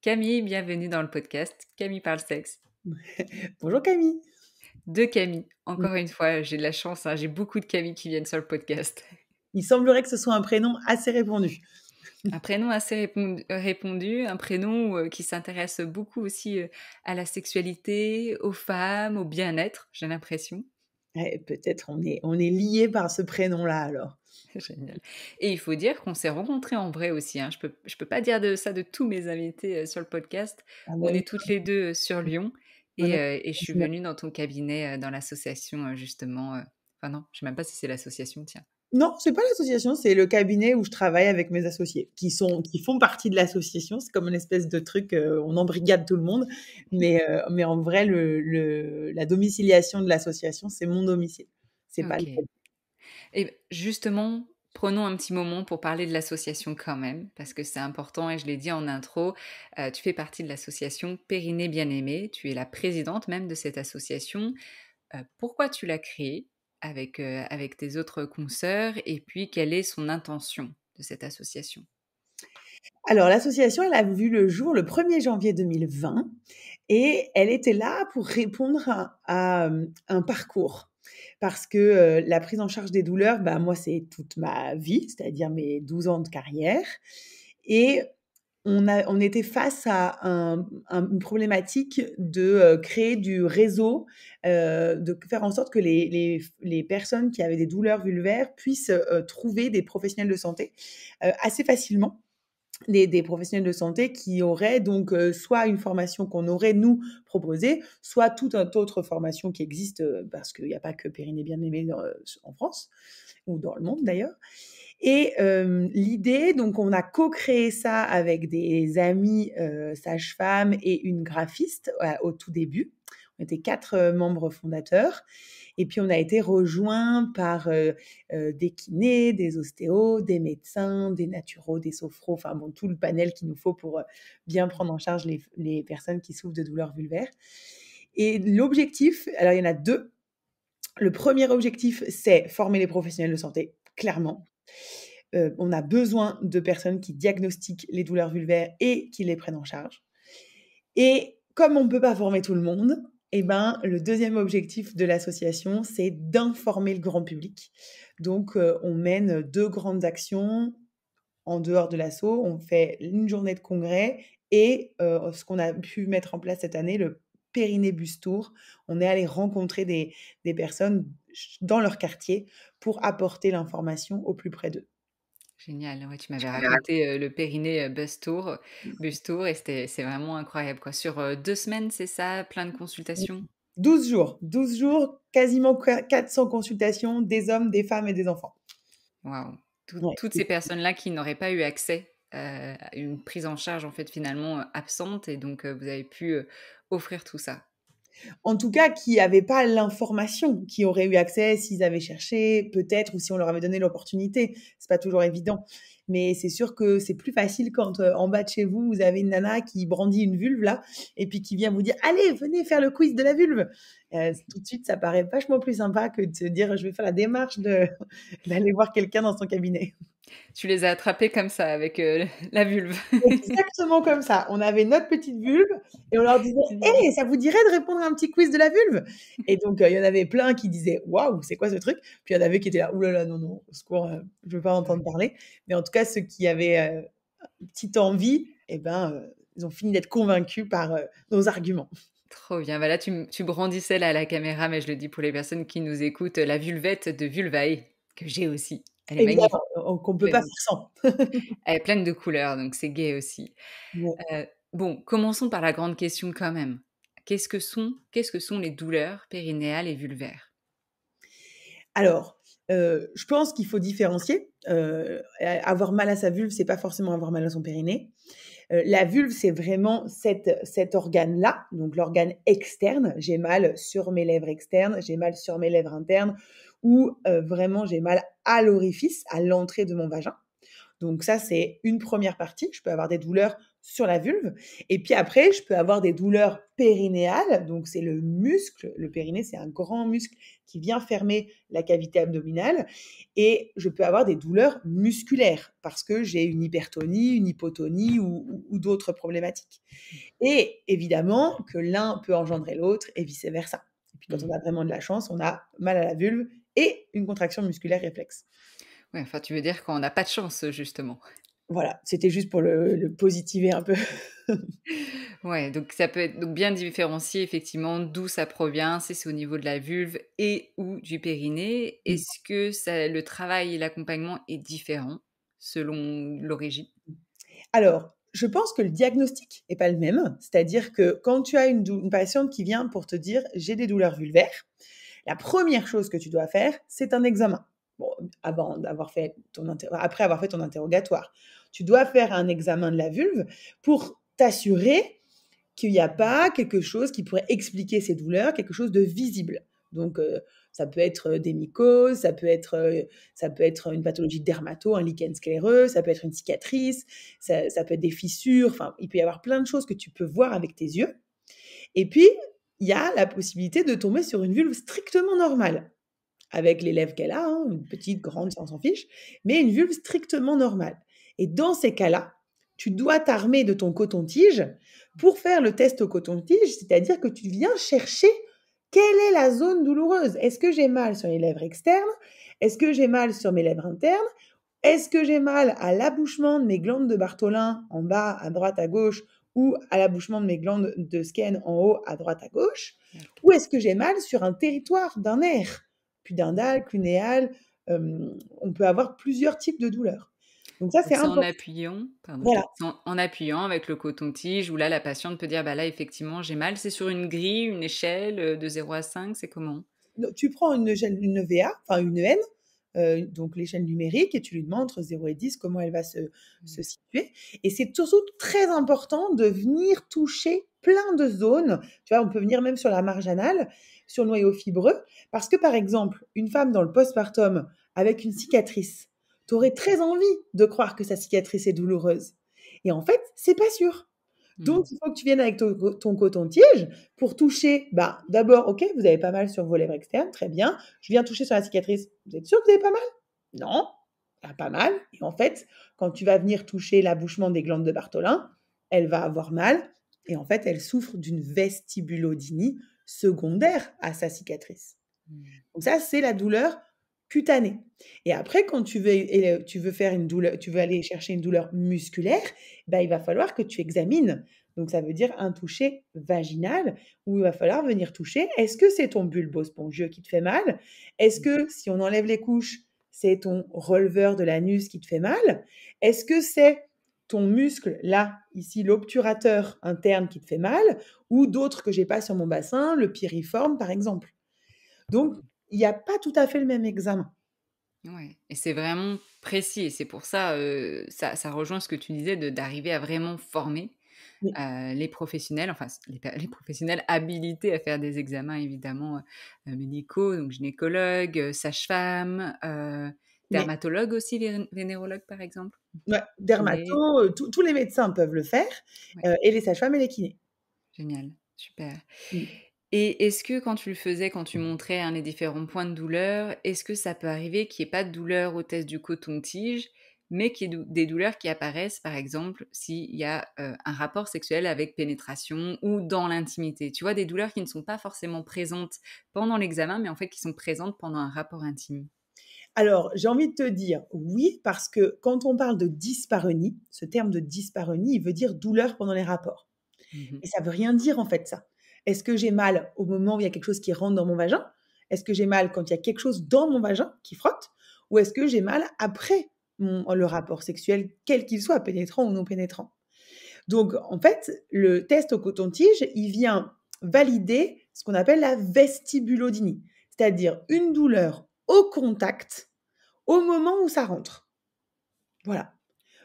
Camille, bienvenue dans le podcast Camille parle sexe. Bonjour Camille. De Camille, encore une fois, j'ai de la chance, hein, j'ai beaucoup de Camille qui viennent sur le podcast. Il semblerait que ce soit un prénom assez répandu. Un prénom assez répandu, un prénom qui s'intéresse beaucoup aussi à la sexualité, aux femmes, au bien-être, j'ai l'impression. Peut-être on est liés par ce prénom-là alors. Génial. Et il faut dire qu'on s'est rencontrés en vrai aussi, hein. Je peux pas dire ça de tous mes invités sur le podcast. Ah On bah oui, est toutes les deux sur Lyon on a et je suis venue dans ton cabinet dans l'association justement. Enfin non, je sais même pas si c'est l'association, tiens. Non, c'est pas l'association, c'est le cabinet où je travaille avec mes associés qui font partie de l'association. C'est comme une espèce de truc, on embrigade tout le monde. Mais en vrai, la domiciliation de l'association, c'est mon domicile. C'est pas le Ok. Et justement, prenons un petit moment pour parler de l'association quand même, parce que c'est important et je l'ai dit en intro, tu fais partie de l'association Périnée Bien-Aimée, tu es la présidente même de cette association. Pourquoi tu l'as créée avec tes autres consoeurs et puis quelle est son intention de cette association? Alors l'association, elle a vu le jour le 1er janvier 2020 et elle était là pour répondre à un parcours. Parce que, la prise en charge des douleurs, bah, moi, c'est toute ma vie, c'est-à-dire mes 12 ans de carrière et on était face à une problématique de, créer du réseau, de faire en sorte que les personnes qui avaient des douleurs vulvaires puissent, trouver des professionnels de santé, assez facilement. Des professionnels de santé qui auraient donc, soit une formation qu'on aurait nous proposée, soit toute un autre formation qui existe, parce qu'il y a pas que Périnée Bien-Aimée en France ou dans le monde d'ailleurs. Et l'idée, donc on a co-créé ça avec des amis, sages-femmes et une graphiste, au tout début. On était 4 membres fondateurs et puis on a été rejoints par, des kinés, des ostéos, des médecins, des naturaux, des sophros, enfin bon, tout le panel qu'il nous faut pour, bien prendre en charge les personnes qui souffrent de douleurs vulvaires. Et l'objectif, alors il y en a 2. Le premier objectif, c'est former les professionnels de santé, clairement. On a besoin de personnes qui diagnostiquent les douleurs vulvaires et qui les prennent en charge. Et comme on ne peut pas former tout le monde, eh ben, le deuxième objectif de l'association, c'est d'informer le grand public. Donc, on mène 2 grandes actions en dehors de l'asso. On fait une journée de congrès et ce qu'on a pu mettre en place cette année, le Périnée Bus Tour. On est allé rencontrer des personnes dans leur quartier pour apporter l'information au plus près d'eux. Génial, ouais, tu m'avais raconté, le périnée, bus tour et c'est vraiment incroyable quoi. Sur, 2 semaines, c'est ça? Plein de consultations? 12 jours, quasiment 400 consultations, des hommes, des femmes et des enfants. Waouh! Ouais. Toutes ces personnes-là qui n'auraient pas eu accès, à une prise en charge, en fait, finalement, absente et donc vous avez pu, offrir tout ça. En tout cas, qui n'avaient pas l'information, qui auraient eu accès s'ils avaient cherché, peut-être, ou si on leur avait donné l'opportunité. C'est pas toujours évident. Mais c'est sûr que c'est plus facile quand, en bas de chez vous, vous avez une nana qui brandit une vulve là et puis qui vient vous dire: «Allez, venez faire le quiz de la vulve». Tout de suite, ça paraît vachement plus sympa que de se dire: «Je vais faire la démarche de d'aller voir quelqu'un dans son cabinet». Tu les as attrapés comme ça avec, la vulve. Exactement comme ça. On avait notre petite vulve et on leur disait: Génial. «Hey, ça vous dirait de répondre à un petit quiz de la vulve?» Et donc, il y en avait plein qui disaient: «Waouh, c'est quoi ce truc?» Puis il y en avait qui étaient là: «Ouh là là, non, non, au secours, je veux pas entendre Ouais. parler». Mais en tout cas, ceux qui avaient, une petite envie et ben, ils ont fini d'être convaincus par, nos arguments. Trop bien. Bah, là, tu brandissais là à la caméra, mais je le dis pour les personnes qui nous écoutent, la vulvette de Vulvae, que j'ai aussi. Elle est magnifique, Évidemment, qu'on peut pas pleine faire sans. elle est pleine de couleurs, donc c'est gai aussi. Ouais. Bon, commençons par la grande question quand même. Qu'est-ce que sont les douleurs périnéales et vulvaires? Alors, je pense qu'il faut différencier. Avoir mal à sa vulve, c'est pas forcément avoir mal à son périnée. La vulve, c'est vraiment cet organe-là, donc l'organe externe. J'ai mal sur mes lèvres externes, j'ai mal sur mes lèvres internes ou vraiment j'ai mal à l'orifice, à l'entrée de mon vagin. Donc ça, c'est une première partie. Je peux avoir des douleurs sur la vulve. Et puis après, je peux avoir des douleurs périnéales. Donc, c'est le muscle. Le périnée, c'est un grand muscle qui vient fermer la cavité abdominale. Et je peux avoir des douleurs musculaires parce que j'ai une hypertonie, une hypotonie ou d'autres problématiques. Et évidemment que l'un peut engendrer l'autre et vice-versa. Et puis quand on Mmh. a vraiment de la chance, on a mal à la vulve et une contraction musculaire réflexe. Ouais, enfin, tu veux dire qu'on n'a pas de chance, justement? Voilà, c'était juste pour le positiver un peu. Ouais, donc ça peut être donc bien différencier effectivement d'où ça provient, si c'est au niveau de la vulve et ou du périnée. Mmh. Est-ce que ça le travail et l'accompagnement est différent selon l'origine? Alors, je pense que le diagnostic est pas le même. C'est-à-dire que quand tu as une patiente qui vient pour te dire: «J'ai des douleurs vulvaires», la première chose que tu dois faire, c'est un examen. Bon, avant d'avoir fait après avoir fait ton interrogatoire. Tu dois faire un examen de la vulve pour t'assurer qu'il n'y a pas quelque chose qui pourrait expliquer ces douleurs, quelque chose de visible. Donc, ça peut être, des mycoses, ça peut être une pathologie dermato, un lichen scléreux, ça peut être une cicatrice, ça peut être des fissures, enfin, il peut y avoir plein de choses que tu peux voir avec tes yeux. Et puis, il y a la possibilité de tomber sur une vulve strictement normale, avec les lèvres qu'elle a, hein, une petite, grande, ça on s'en fiche, mais une vulve strictement normale. Et dans ces cas-là, tu dois t'armer de ton coton-tige pour faire le test au coton-tige, c'est-à-dire que tu viens chercher quelle est la zone douloureuse. Est-ce que j'ai mal sur les lèvres externes? Est-ce que j'ai mal sur mes lèvres internes? Est-ce que j'ai mal à l'abouchement de mes glandes de Bartholin en bas, à droite, à gauche, ou à l'abouchement de mes glandes de Skene en haut, à droite, à gauche? Ou est-ce que j'ai mal sur un territoire d'un nerf? Pudendal, clunéal, on peut avoir plusieurs types de douleurs. Donc ça, c'est Donc c'est en important. appuyant pardon, je Voilà. t'ai c'est en appuyant avec le coton-tige où là, la patiente peut dire: «Bah, là, effectivement, j'ai mal». C'est sur une grille, une échelle, de 0 à 5, c'est comment? No Tu prends une EVA, enfin une EN, donc l'échelle numérique et tu lui demandes entre 0 et 10 comment elle va se Mmh. situer et c'est surtout très important de venir toucher plein de zones. Tu vois, on peut venir même sur la marge anale, sur le noyau fibreux parce que, par exemple, une femme dans le postpartum avec une cicatrice, tu aurais très envie de croire que sa cicatrice est douloureuse et en fait, c'est pas sûr. Mmh. Donc, il faut que tu viennes avec ton coton-tige pour toucher. Bah, d'abord, OK, vous avez pas mal sur vos lèvres externes, très bien. Je viens toucher sur la cicatrice. Vous êtes sûr que vous avez pas mal? Non, pas mal. Et en fait, quand tu vas venir toucher l'abouchement des glandes de Bartholin, elle va avoir mal. Et en fait, elle souffre d'une vestibulodynie secondaire à sa cicatrice. Mmh. Donc ça, c'est la douleur cutanée. Et après, quand tu veux faire une douleur, tu veux aller chercher une douleur musculaire, bah, il va falloir que tu examines. Donc ça veut dire un toucher vaginal où il va falloir venir toucher. Est-ce que c'est ton bulbe spongieux qui te fait mal? Est-ce que si on enlève les couches, c'est ton releveur de l'anus qui te fait mal? Est-ce que c'est ton muscle, là, ici, l'obturateur interne qui te fait mal? Ou d'autres que j'ai pas sur mon bassin, le piriforme, par exemple? Donc, il y a pas tout à fait le même examen. Ouais et c'est vraiment précis et c'est pour ça, ça rejoint ce que tu disais de d'arriver à vraiment former, Oui, les professionnels, enfin les professionnels habilités à faire des examens évidemment, médicaux, donc gynécologues, sages-femmes, mais dermatologues aussi, vénérologues par exemple? ouais, Kiné? dermato, tous les médecins peuvent le faire, Ouais, et les sages-femmes et les kinés. génial, super. Mmh. Et est-ce que quand tu le faisais, quand tu montrais, hein, les différents points de douleur, est-ce que ça peut arriver qu'il y ait pas de douleur au test du coton-tige, mais qu'il y ait des douleurs qui apparaissent, par exemple, s'il y a, un rapport sexuel avec pénétration ou dans l'intimité? Tu vois, des douleurs qui ne sont pas forcément présentes pendant l'examen, mais en fait qui sont présentes pendant un rapport intime? Alors, j'ai envie de te dire oui, parce que quand on parle de dyspareunie, ce terme de dyspareunie, il veut dire douleur pendant les rapports Mmh. et ça veut rien dire, en fait, ça. Est-ce que j'ai mal au moment où il y a quelque chose qui rentre dans mon vagin? Est-ce que j'ai mal quand il y a quelque chose dans mon vagin qui frotte? Ou est-ce que j'ai mal après le rapport sexuel, quel qu'il soit, pénétrant ou non pénétrant? Donc, en fait, le test au coton-tige, il vient valider ce qu'on appelle la vestibulodynie, c'est-à-dire une douleur au contact au moment où ça rentre. Voilà.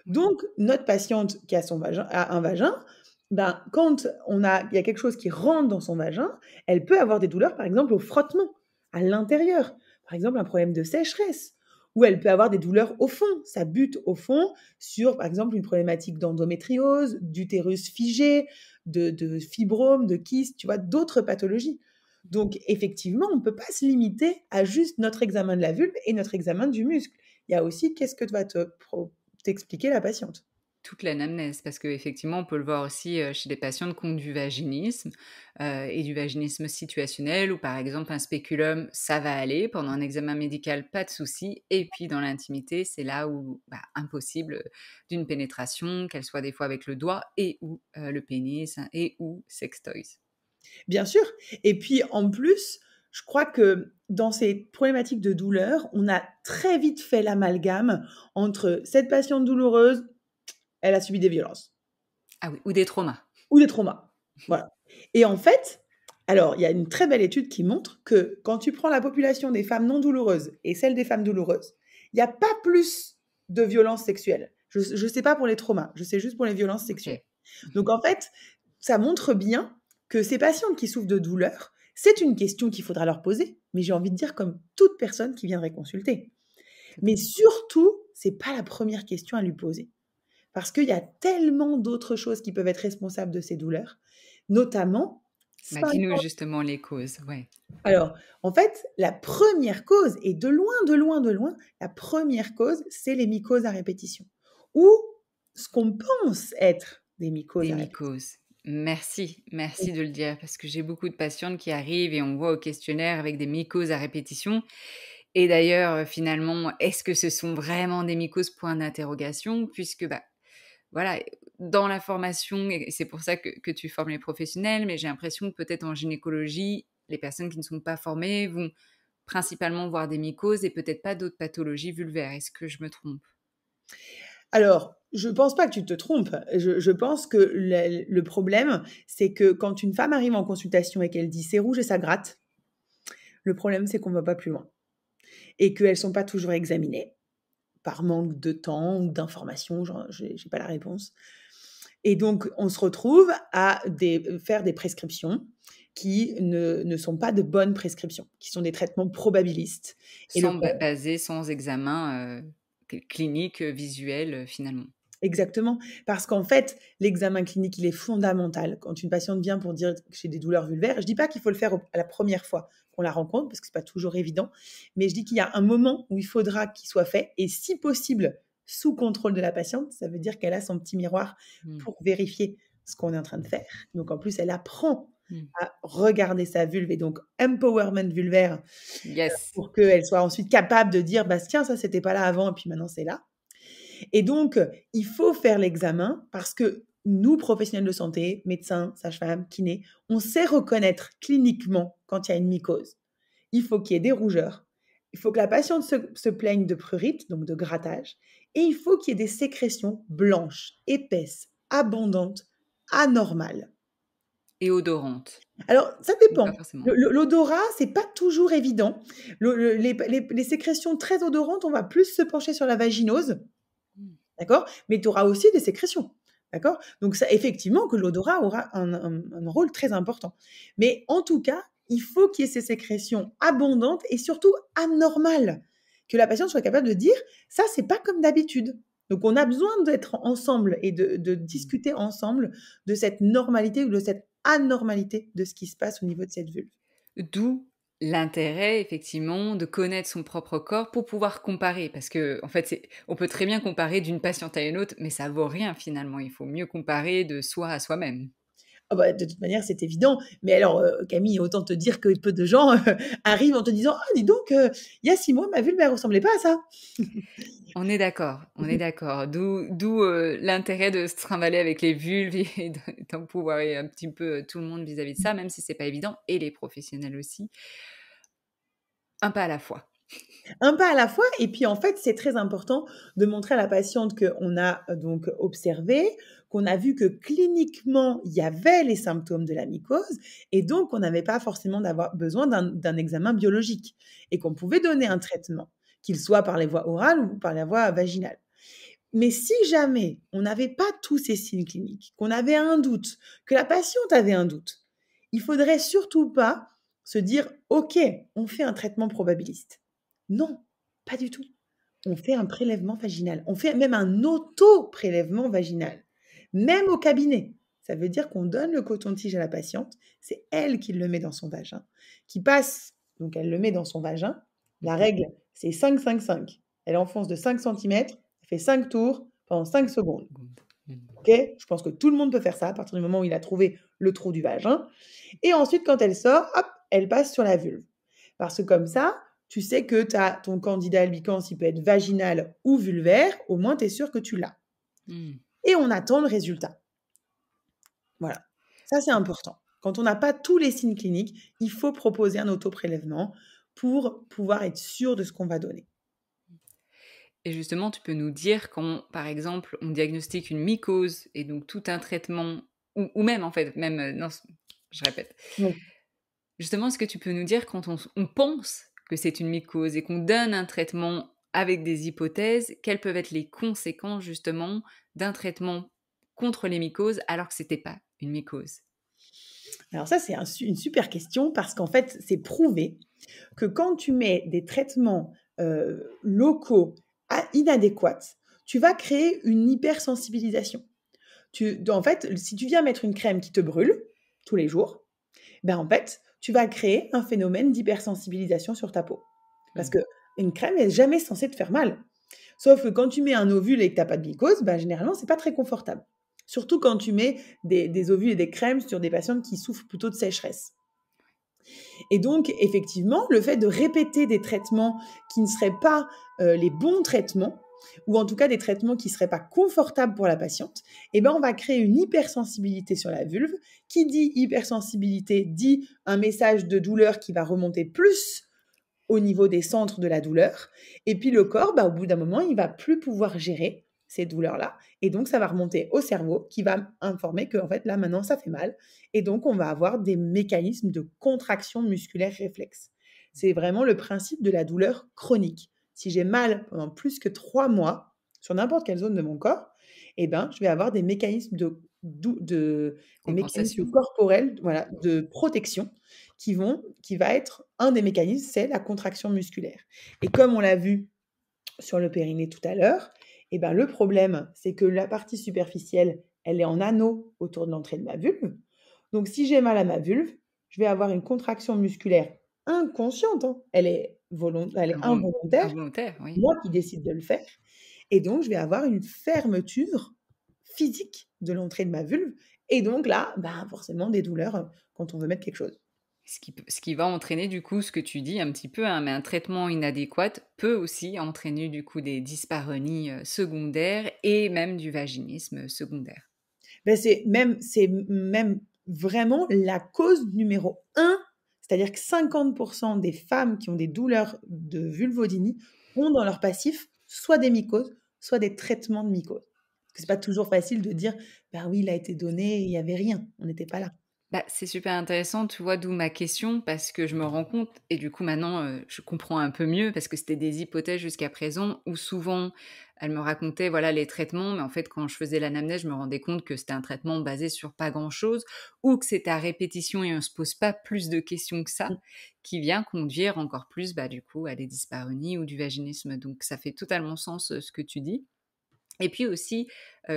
Oui. Donc, notre patiente qui a a un vagin, ben, quand il y a quelque chose qui rentre dans son vagin, elle peut avoir des douleurs, par exemple, au frottement, à l'intérieur. Par exemple, un problème de sécheresse ou elle peut avoir des douleurs au fond. Ça bute au fond sur, par exemple, une problématique d'endométriose, d'utérus figé, de fibrome, de kyste, tu vois, d'autres pathologies. Donc, effectivement, on ne peut pas se limiter à juste notre examen de la vulve et notre examen du muscle. Il y a aussi qu'est-ce que va t'expliquer la patiente. Toute l'anamnèse, parce qu'effectivement, on peut le voir aussi, chez des patientes qui ont du vaginisme, et du vaginisme situationnel où, par exemple, un spéculum, ça va aller. Pendant un examen médical, pas de souci et puis dans l'intimité, c'est là où, impossible, d'une pénétration, qu'elle soit des fois avec le doigt et ou, le pénis et ou sextoys. Bien sûr. Et puis, en plus, je crois que dans ces problématiques de douleur, on a très vite fait l'amalgame entre cette patiente douloureuse, elle a subi des violences Ah oui, ou des traumas. ou des traumas. Voilà. Et en fait, alors, il y a une très belle étude qui montre que quand tu prends la population des femmes non douloureuses et celle des femmes douloureuses, il n'y a pas plus de violences sexuelles. Je ne sais pas pour les traumas, je sais juste pour les violences sexuelles. OK. Donc, en fait, ça montre bien que ces patientes qui souffrent de douleur, c'est une question qu'il faudra leur poser, mais j'ai envie de dire comme toute personne qui viendrait consulter. Mais Totalement. surtout, c'est pas la première question à lui poser. Parce qu'il y a tellement d'autres choses qui peuvent être responsables de ces douleurs, notamment 5. Dis-nous justement les causes, ouais. Alors, en fait, la première cause, et de loin, de loin, de loin, la première cause, c'est les mycoses à répétition, ou ce qu'on pense être des mycoses Des à répétition. mycoses. Merci de le dire parce que j'ai beaucoup de patientes qui arrivent et on voit au questionnaire avec des mycoses à répétition et d'ailleurs, finalement, est-ce que ce sont vraiment des mycoses? Point d'interrogation puisque, voilà, dans la formation et c'est pour ça que tu formes les professionnels, mais j'ai l'impression que peut-être en gynécologie, les personnes qui ne sont pas formées vont principalement voir des mycoses et peut-être pas d'autres pathologies vulvaires. Est-ce que je me trompe? Alors, je pense pas que tu te trompes. Je pense que le problème, c'est que quand une femme arrive en consultation et qu'elle dit: «C'est rouge et ça gratte», le problème, c'est qu'on va pas plus loin et qu'elles sont pas toujours examinées par manque de temps ou d'informations, genre j'ai pas la réponse et donc on se retrouve à faire des prescriptions qui ne sont pas de bonnes prescriptions, qui sont des traitements probabilistes et le Sans basé, sans examen, clinique, visuel, finalement. Exactement, parce qu'en fait, l'examen clinique, il est fondamental. Quand une patiente vient pour dire que j'ai des douleurs vulvaires, je dis pas qu'il faut le faire à la première fois qu'on la rencontre, parce que c'est pas toujours évident, mais je dis qu'il y a un moment où il faudra qu'il soit fait et si possible, sous contrôle de la patiente. Ça veut dire qu'elle a son petit miroir Mmh. pour vérifier ce qu'on est en train de faire. Donc en plus, elle apprend Mmh. à regarder sa vulve et donc empowerment vulvaire, Yes. pour qu'elle soit ensuite capable de dire: «Bah tiens, ça c'était pas là avant et puis maintenant c'est là». Et donc, il faut faire l'examen parce que nous, professionnels de santé, médecins, sages-femmes, kinés, on sait reconnaître cliniquement quand il y a une mycose. Il faut qu'il y ait des rougeurs, il faut que la patiente se plaigne de prurite, donc de grattage, et il faut qu'il y ait des sécrétions blanches, épaisses, abondantes, anormales. Et odorante? Alors, ça Ou pas dépend. forcément? L'odorat, c'est pas toujours évident. Les sécrétions très odorantes, on va plus se pencher sur la vaginose. Mmh. D'accord? Mais tu auras aussi des sécrétions. D'accord? Donc ça effectivement que l'odorat aura un rôle très important. Mais en tout cas, il faut qu'il y ait ces sécrétions abondantes et surtout anormales. Que la patiente soit capable de dire: «Ça, c'est pas comme d'habitude». Donc on a besoin d'être ensemble et de Mmh. discuter ensemble de cette normalité ou de cette anormalité de ce qui se passe au niveau de cette vulve. D'où l'intérêt effectivement de connaître son propre corps pour pouvoir comparer. Parce que en fait, on peut très bien comparer d'une patiente à une autre, mais ça vaut rien finalement. Il faut mieux comparer de soi à soi-même. Ah bah, de toute manière, c'est évident. Mais alors, Camille, autant te dire que peu de gens, arrivent en te disant: «Ah dis donc, il y a 6 mois, ma vulve, elle ressemblait pas à ça». On est d'accord, on est d'accord. D'où, l'intérêt de se trimballer avec les vulves et d'en pouvoir et un petit peu, tout le monde vis-à-vis de ça, même si c'est pas évident et les professionnels aussi. Un pas à la fois. Un pas à la fois et puis, en fait, c'est très important de montrer à la patiente qu'on a, donc observé, qu'on a vu que cliniquement, il y avait les symptômes de la mycose et donc on n'avait pas forcément d'avoir besoin d'un examen biologique et qu'on pouvait donner un traitement, qu'il soit par les voies orales ou par la voie vaginale. Mais si jamais on n'avait pas tous ces signes cliniques, qu'on avait un doute, que la patiente avait un doute, il faudrait surtout pas se dire: «OK, on fait un traitement probabiliste». Non, pas du tout. on fait un prélèvement vaginal. On fait même un auto-prélèvement vaginal, même au cabinet. Ça veut dire qu'on donne le coton-tige à la patiente, c'est elle qui le met dans son vagin, qui passe, donc elle le met dans son vagin. La Mmh. règle, c'est 5-5-5. Elle enfonce de 5 centimètres, elle fait 5 tours pendant 5 secondes. Seconde. OK? Je pense que tout le monde peut faire ça à partir du moment où il a trouvé le trou du vagin. Et ensuite, quand elle sort, hop, elle passe sur la vulve. Parce que comme ça, tu sais que tu as ton candidat albicans, il peut être vaginal ou vulvaire, au moins tu es sûr que tu l'as. Mmh. Et on attend le résultat. Voilà. Ça, c'est important. Quand on n'a pas tous les signes cliniques, il faut proposer un autoprélèvement pour pouvoir être sûr de ce qu'on va donner. Et justement, tu peux nous dire quand, par exemple, on diagnostique une mycose et donc tout un traitement ou même en fait, même, non, je répète. Oui. Justement, est-ce que tu peux nous dire quand on pense que c'est une mycose et qu'on donne un traitement avec des hypothèses, quelles peuvent être les conséquences justement d'un traitement contre les mycoses alors que c'était pas une mycose? Alors ça, c'est une super question parce qu'en fait, c'est prouvé que quand tu mets des traitements, locaux inadéquats, tu vas créer une hypersensibilisation. En fait, si tu viens mettre une crème qui te brûle tous les jours, ben, en fait, tu vas créer un phénomène d'hypersensibilisation sur ta peau. Parce Mmh. qu'une crème est jamais censée te faire mal. Sauf que quand tu mets un ovule et que tu as pas de mycose, ben, généralement, c'est pas très confortable. Surtout quand tu mets des ovules et des crèmes sur des patientes qui souffrent plutôt de sécheresse. Et donc, effectivement, le fait de répéter des traitements qui ne seraient pas les bons traitements, ou en tout cas des traitements qui ne seraient pas confortables pour la patiente, eh ben, on va créer une hypersensibilité sur la vulve. Qui dit hypersensibilité dit un message de douleur qui va remonter plus au niveau des centres de la douleur. Et puis le corps, bah, au bout d'un moment, il va plus pouvoir gérer ces douleurs-là. Et donc, ça va remonter au cerveau qui va informer que, en fait, là, maintenant, ça fait mal. Et donc, on va avoir des mécanismes de contraction musculaire réflexe. C'est vraiment le principe de la douleur chronique. Si j'ai mal pendant plus que 3 mois sur n'importe quelle zone de mon corps, eh ben, je vais avoir des mécanismes des mécanismes Compensation? corporels, voilà, de protection qui va être un des mécanismes, c'est la contraction musculaire. Et comme on l'a vu sur le périnée tout à l'heure, eh ben, le problème, c'est que la partie superficielle, elle est en anneau autour de l'entrée de ma vulve. Donc, si j'ai mal à ma vulve, je vais avoir une contraction musculaire inconsciente, hein. Elle est Invol involontaire, Involontaire, oui. moi qui décide de le faire. Et donc, je vais avoir une fermeture physique de l'entrée de ma vulve. Et donc là, ben, forcément, des douleurs quand on veut mettre quelque chose. Ce qui va entraîner du coup ce que tu dis un petit peu, hein, mais un traitement inadéquat peut aussi entraîner du coup des dyspareunies, secondaires et même du vaginisme, secondaire. Ben c'est même vraiment la cause numéro un. C'est-à-dire que 50 des femmes qui ont des douleurs de vulvodynie ont dans leur passif soit des mycoses, soit des traitements de mycoses. Parce que c'est pas toujours facile de dire: «Ben oui, il a été donné, il y avait rien, on n'était pas là». Bah, c'est super intéressant, tu vois? D'où ma question parce que je me rends compte et du coup maintenant, je comprends un peu mieux parce que c'était des hypothèses jusqu'à présent où souvent elle me racontait, voilà, les traitements, mais en fait quand je faisais l'anamnèse, je me rendais compte que c'était un traitement basé sur pas grand-chose ou que c'était à répétition et on se pose pas plus de questions que ça, Mmh. qui vient conduire encore plus, bah, du coup à des dyspareunies ou du vaginisme. Donc ça fait totalement sens, ce que tu dis. Et puis aussi,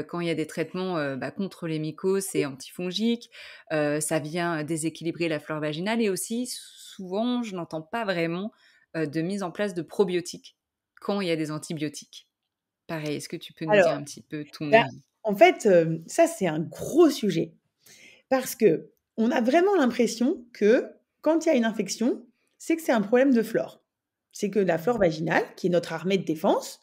quand il y a des traitements, bah, contre les mycoses et antifongiques, ça vient déséquilibrer la flore vaginale et aussi souvent, je n'entends pas vraiment, de mise en place de probiotiques quand il y a des antibiotiques. Pareil, est-ce que tu peux nous dire Alors, un petit peu ton bah, avis? en fait, ça c'est un gros sujet parce qu'on a vraiment l'impression que quand il y a une infection, c'est que c'est un problème de flore. C'est que la flore vaginale, qui est notre armée de défense,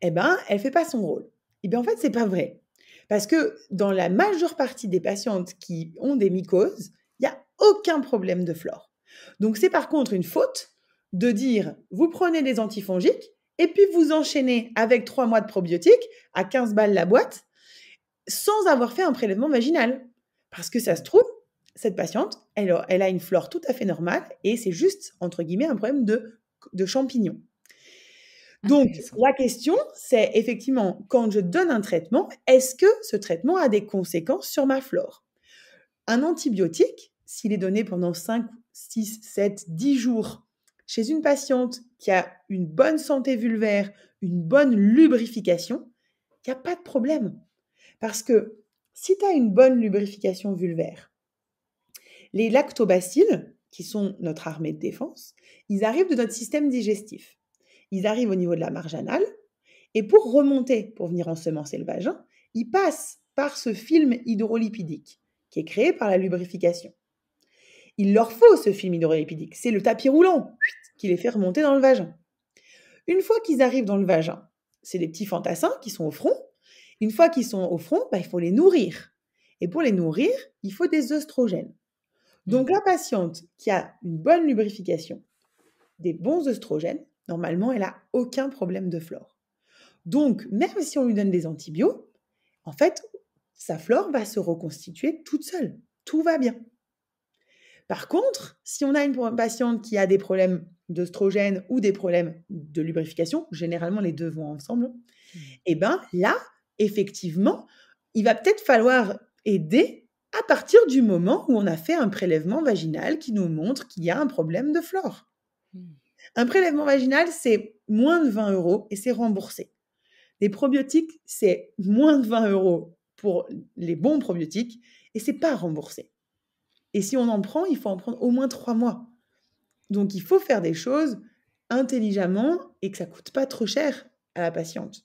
eh ben, elle fait pas son rôle. Et bien, en fait, c'est pas vrai. Parce que dans la majeure partie des patientes qui ont des mycoses, il y a aucun problème de flore. Donc, c'est par contre une faute de dire: «Vous prenez des antifongiques et puis vous enchaînez avec 3 mois de probiotiques à 15 balles la boîte, sans avoir fait un prélèvement vaginal». Parce que ça se Mmh. trouve, cette patiente, elle a une flore tout à fait normale et c'est juste, entre guillemets, un problème de champignons. Donc Intéressant. la question, c'est effectivement, quand je donne un traitement, est-ce que ce traitement a des conséquences sur ma flore? Un antibiotique, s'il est donné pendant 5, 6, 7, 10 jours chez une patiente qui a une bonne santé vulvaire, une bonne lubrification, il y a pas de problème. Parce que si tu as une bonne lubrification vulvaire, les lactobacilles, qui sont notre armée de défense, ils arrivent de notre système digestif. Ils arrivent au niveau de la marge anale et pour remonter, pour venir ensemencer le vagin, ils passent par ce film hydrolipidique qui est créé par la lubrification. Il leur faut ce film hydrolipidique, c'est le tapis roulant qui les fait remonter dans le vagin. Une fois qu'ils arrivent dans le vagin, c'est des petits fantassins qui sont au front. Une fois qu'ils sont au front, il faut les nourrir. Et pour les nourrir, il faut des œstrogènes. Donc la patiente qui a une bonne lubrification, des bons œstrogènes, normalement, elle n'a aucun problème de flore. Donc, même si on lui donne des antibiotiques, en fait, sa flore va se reconstituer toute seule. Tout va bien. Par contre, si on a une patiente qui a des problèmes d'œstrogènes ou des problèmes de lubrification, généralement les deux vont ensemble, et bien là, effectivement, il va peut-être falloir aider à partir du moment où on a fait un prélèvement vaginal qui nous montre qu'il y a un problème de flore. Un prélèvement vaginal, c'est moins de 20 € et c'est remboursé. Les probiotiques, c'est moins de 20 € pour les bons probiotiques et c'est pas remboursé. Et si on en prend, il faut en prendre au moins 3 mois. Donc, il faut faire des choses intelligemment et que ça coûte pas trop cher à la patiente.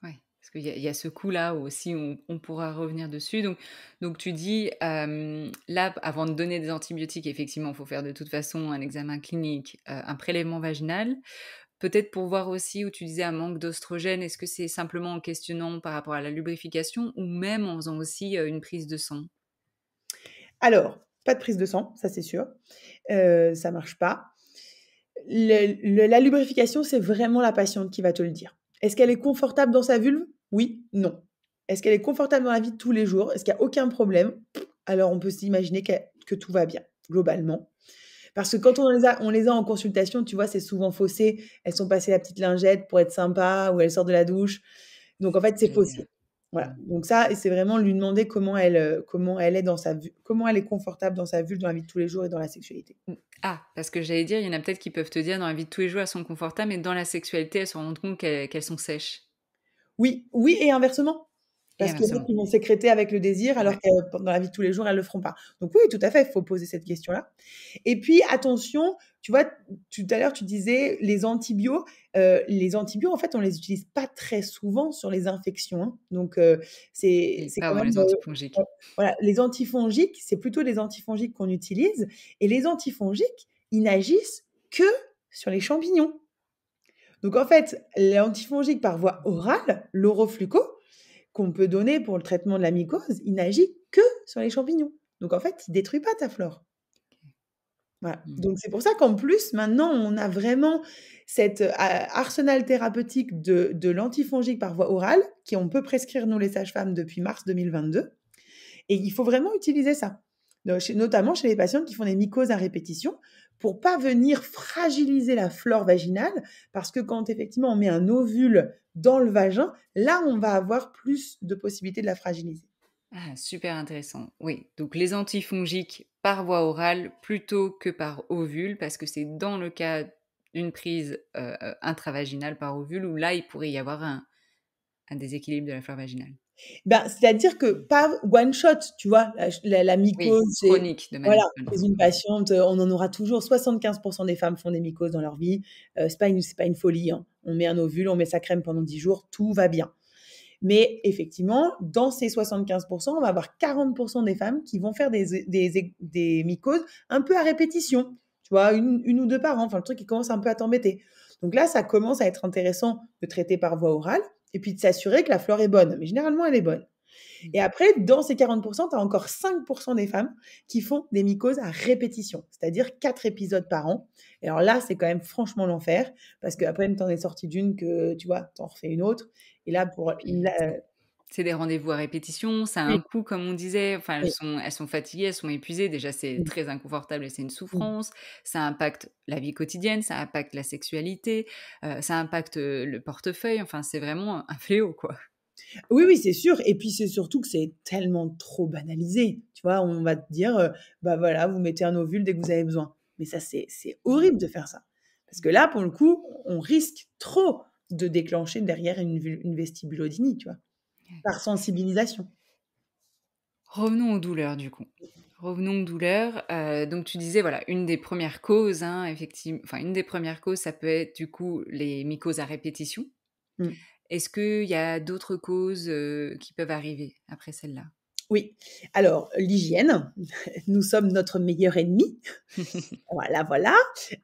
Oui, parce qu'il y a ce coup-là aussi, on pourra revenir dessus. Donc tu dis, là, avant de donner des antibiotiques, effectivement, il faut faire de toute façon un examen clinique, un prélèvement vaginal. Peut-être pour voir aussi où tu disais un manque d'oestrogène, est-ce que c'est simplement en questionnant par rapport à la lubrification ou même en faisant aussi une prise de sang? Alors, pas de prise de sang, ça c'est sûr. Ça marche pas. La lubrification, c'est vraiment la patiente qui va te le dire. Est-ce qu'elle est confortable dans sa vulve? Oui, non. Est-ce qu'elle est confortable dans la vie de tous les jours? Est-ce qu'il n'y a aucun problème? Alors, on peut s'imaginer que tout va bien, globalement. Parce que quand on les a en consultation, tu vois, c'est souvent faussé. Elles sont passées la petite lingette pour être sympa ou elles sortent de la douche. Donc, en fait, c'est J'allais dire. faussé. Voilà. Donc ça, c'est vraiment lui demander comment elle est dans sa comment elle est confortable dans sa vulve, dans la vie de tous les jours et dans la sexualité. Ah, parce que j'allais dire, il y en a peut-être qui peuvent te dire dans la vie de tous les jours, elles sont confortables, mais dans la sexualité, elles se rendent compte qu'elles sont sèches. Oui, oui et inversement. Et Parce qu'il y en a inversement. qui vont sécréter avec le désir alors Ouais. que dans la vie de tous les jours, elles le feront pas. Donc oui, tout à fait, il faut poser cette question-là. Et puis attention, tu vois, tout à l'heure, tu disais les antibiotiques, en fait, on les utilise pas très souvent sur les infections, hein. Donc c'est Et c'est pas quand avant même, les antifongiques. voilà, les antifongiques, c'est plutôt les antifongiques qu'on utilise et les antifongiques, ils n'agissent que sur les champignons. Donc en fait, l'antifongique par voie orale, l'Orofluco, qu'on peut donner pour le traitement de la mycose, il n'agit que sur les champignons. Donc en fait, il détruit pas ta flore. Voilà. Mmh. Donc c'est pour ça qu'en plus, maintenant, on a vraiment cet arsenal thérapeutique de l'antifongique par voie orale, on peut prescrire, nous, les sages-femmes, depuis mars 2022. Et il faut vraiment utiliser ça. Notamment chez les patientes qui font des mycoses à répétition, pour pas venir fragiliser la flore vaginale, parce que quand effectivement on met un ovule dans le vagin, là on va avoir plus de possibilités de la fragiliser. Ah, super intéressant. Oui, donc les antifongiques par voie orale plutôt que par ovule, parce que c'est dans le cas d'une prise intravaginale par ovule où là, il pourrait y avoir un déséquilibre de la flore vaginale. Ben, c'est-à-dire que pas one shot, tu vois? La Oui, mycose, c'est chronique de voilà, manière chronique. chez une Ouais. patiente, on en aura toujours 75 des femmes font des mycoses dans leur vie, c'est pas une folie, hein. On met un ovule, on met sa crème pendant 10 jours, tout va bien. Mais effectivement, dans ces 75 on va avoir 40 des femmes qui vont faire des mycoses un peu à répétition, tu vois? Une ou 2 par an, enfin le truc qui commence un peu à t'embêter. Donc là, ça commence à être intéressant de traiter par voie orale et puis de s'assurer que la flore est bonne. Mais généralement, elle est bonne. Et après, dans ces 40 tu as encore 5 des femmes qui font des mycoses à répétition, c'est-à-dire 4 épisodes par an. Et alors là, c'est quand même franchement l'enfer parce qu'après, tu en es sorti d'une que, tu vois, tu en refais une autre. Et là, pour Puis là, c'est des rendez-vous à répétition, ça a oui, un coût comme on disait, enfin oui, elles sont fatiguées, elles sont épuisées, déjà c'est mmh, très inconfortable et c'est une mmh. souffrance, ça impacte la vie quotidienne, ça impacte la sexualité, ça impacte, le portefeuille, enfin c'est vraiment un fléau, quoi. Oui, oui, c'est sûr. Et puis, c'est surtout que c'est tellement trop banalisé. Tu vois, on va te dire, bah voilà, vous mettez un ovule dès que vous avez besoin. Mais ça, c'est Mmh. horrible de faire ça. Parce que là, pour le coup, on risque trop de déclencher derrière une vestibulodynie, tu vois? Par sensibilisation. Revenons aux douleurs du coup. Revenons aux douleurs, donc tu disais voilà, une des premières causes, hein, enfin une des premières causes, ça peut être du coup les mycoses à répétition. Mmh. Est-ce qu'il y a d'autres causes, qui peuvent arriver après celle-là? Oui. Alors, l'hygiène, nous sommes notre meilleur ennemi. Voilà, voilà.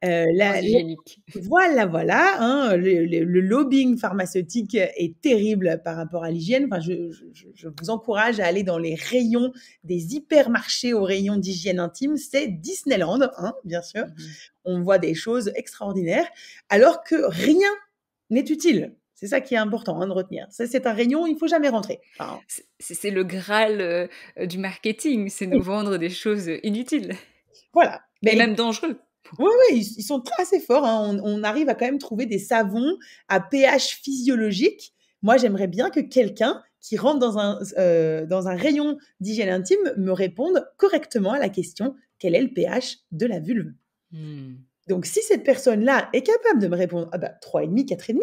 Moins La hygiénique. Voilà, voilà, hein, le lobbying pharmaceutique est terrible par rapport à l'hygiène. Enfin, je vous encourage à aller dans les rayons des hypermarchés aux rayons d'hygiène intime. C'est Disneyland, hein, bien sûr. Mmh. On voit des choses extraordinaires, alors que rien n'est utile. C'est ça qui est important, hein, de retenir. Ça, c'est un rayon, il faut jamais rentrer. Enfin, C'est le graal, du marketing, c'est nous oui, vendre des choses, inutiles voilà. et Mais même dangereux. oui, oui, ils sont assez forts, hein. On arrive à quand même trouver des savons à pH physiologique. Moi, j'aimerais bien que quelqu'un qui rentre dans un rayon d'hygiène intime me réponde correctement à la question: «Quel est le pH de la vulve?» Mmh. Donc si cette personne-là est capable de me répondre: «Ah bah 3,5, 4,5»